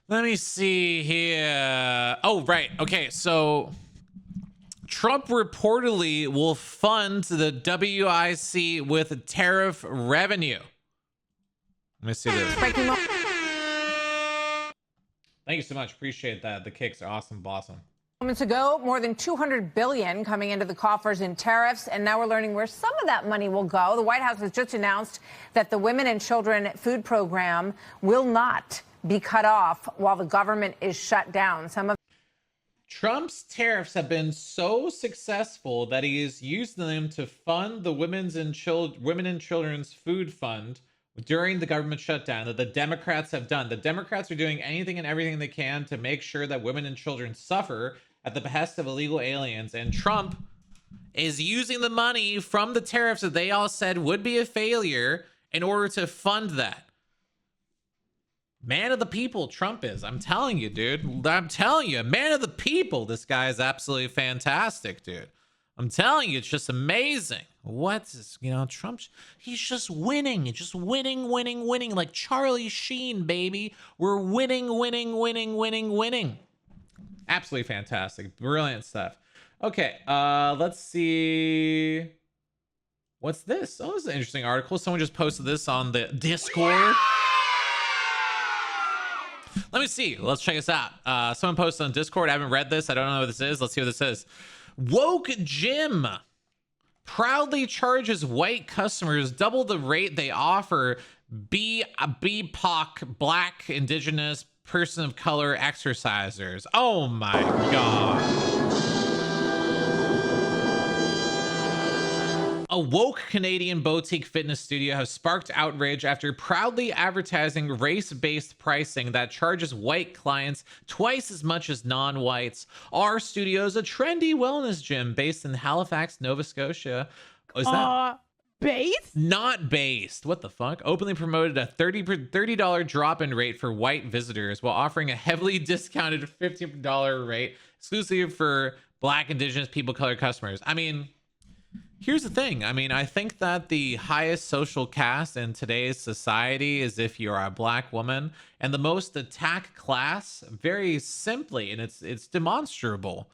let me see here. Oh, right. Okay. So Trump reportedly will fund the WIC with tariff revenue. Let me see this. Thank you so much. Appreciate that. The kicks are awesome, blossom. Moments ago, more than $200 billion coming into the coffers in tariffs, and now we're learning where some of that money will go. The White House has just announced that the Women and Children Food Program will not be cut off while the government is shut down. Some of Trump's tariffs have been so successful that he is using them to fund the Women and Children's Food Fund during the government shutdown that the Democrats have done. The Democrats are doing anything and everything they can to make sure that women and children suffer at the behest of illegal aliens. And Trump is using the money from the tariffs that they all said would be a failure in order to fund that. Man of the people, Trump is. I'm telling you, dude. I'm telling you, man of the people. This guy is absolutely fantastic, dude. I'm telling you, it's just amazing. What is, Trump, he's just winning. Just winning, winning, winning. Like Charlie Sheen, baby. We're winning, winning, winning, winning, winning. Absolutely fantastic. Brilliant stuff. Okay, let's see. What's this? Oh, this is an interesting article. Someone just posted this on the Discord. Let me see. Let's check this out. Someone posted on Discord. I haven't read this. I don't know what this is. Let's see what this is. Woke Gym proudly charges white customers double the rate they offer BIPOC, Black, Indigenous, Person of Color exercisers. Oh my God. A woke Canadian boutique fitness studio has sparked outrage after proudly advertising race-based pricing that charges white clients twice as much as non-whites. Our studio is a trendy wellness gym based in Halifax, Nova Scotia. Oh, is that based? Not based. What the fuck? Openly promoted a $30 drop-in rate for white visitors while offering a heavily discounted $50 rate exclusive for Black, Indigenous, people of color customers. I mean, here's the thing. I mean, I think that the highest social caste in today's society is if you're a Black woman, and the most attacked class, very simply, and it's demonstrable,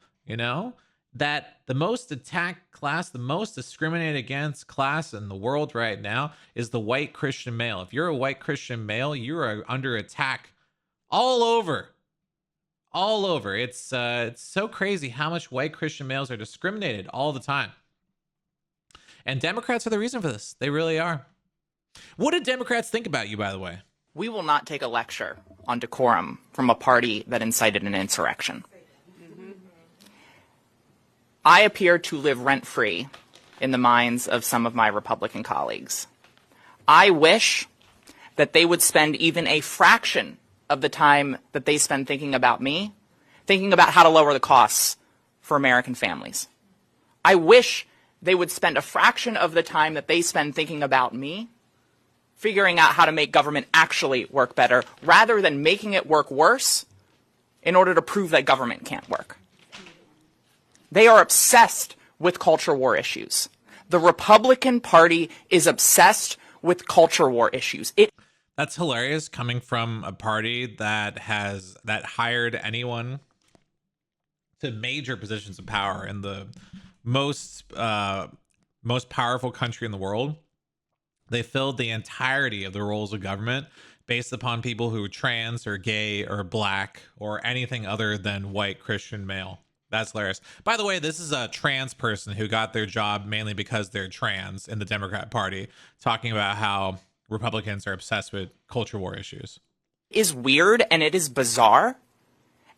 that the most attacked class, the most discriminated against class in the world right now is the white Christian male. If you're a white Christian male, you are under attack all over. All over. It's so crazy how much white Christian males are discriminated all the time. And Democrats are the reason for this. They really are. What did Democrats think about you, by the way? We will not take a lecture on decorum from a party that incited an insurrection. I appear to live rent-free in the minds of some of my Republican colleagues. I wish that they would spend even a fraction of the time that they spend thinking about me, thinking about how to lower the costs for American families. I wish they would spend a fraction of the time that they spend thinking about me, figuring out how to make government actually work better, rather than making it work worse in order to prove that government can't work. They are obsessed with culture war issues. The Republican Party is obsessed with culture war issues. That's hilarious, coming from a party that hired anyone to major positions of power in the most powerful country in the world. They filled the entirety of the roles of government based upon people who are trans or gay or Black or anything other than white Christian male. That's hilarious. By the way, this is a trans person who got their job mainly because they're trans in the Democrat Party, talking about how Republicans are obsessed with culture war issues. Is weird and it is bizarre.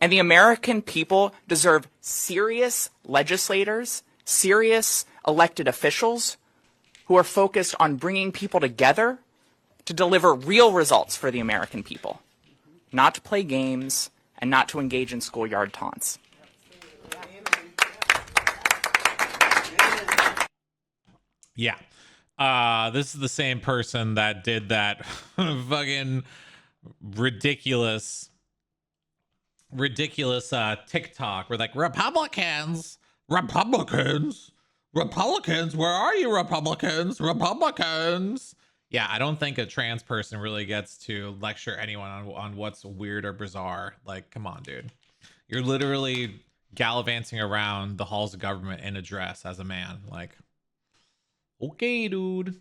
And the American people deserve serious legislators, serious elected officials who are focused on bringing people together to deliver real results for the American people, not to play games and not to engage in schoolyard taunts. Yeah. This is the same person that did that fucking ridiculous TikTok where like, Republicans, where are you, Republicans? Yeah, I don't think a trans person really gets to lecture anyone on what's weird or bizarre. Like, come on, dude. You're literally gallivanting around the halls of government in a dress as a man. Like, okay, dude.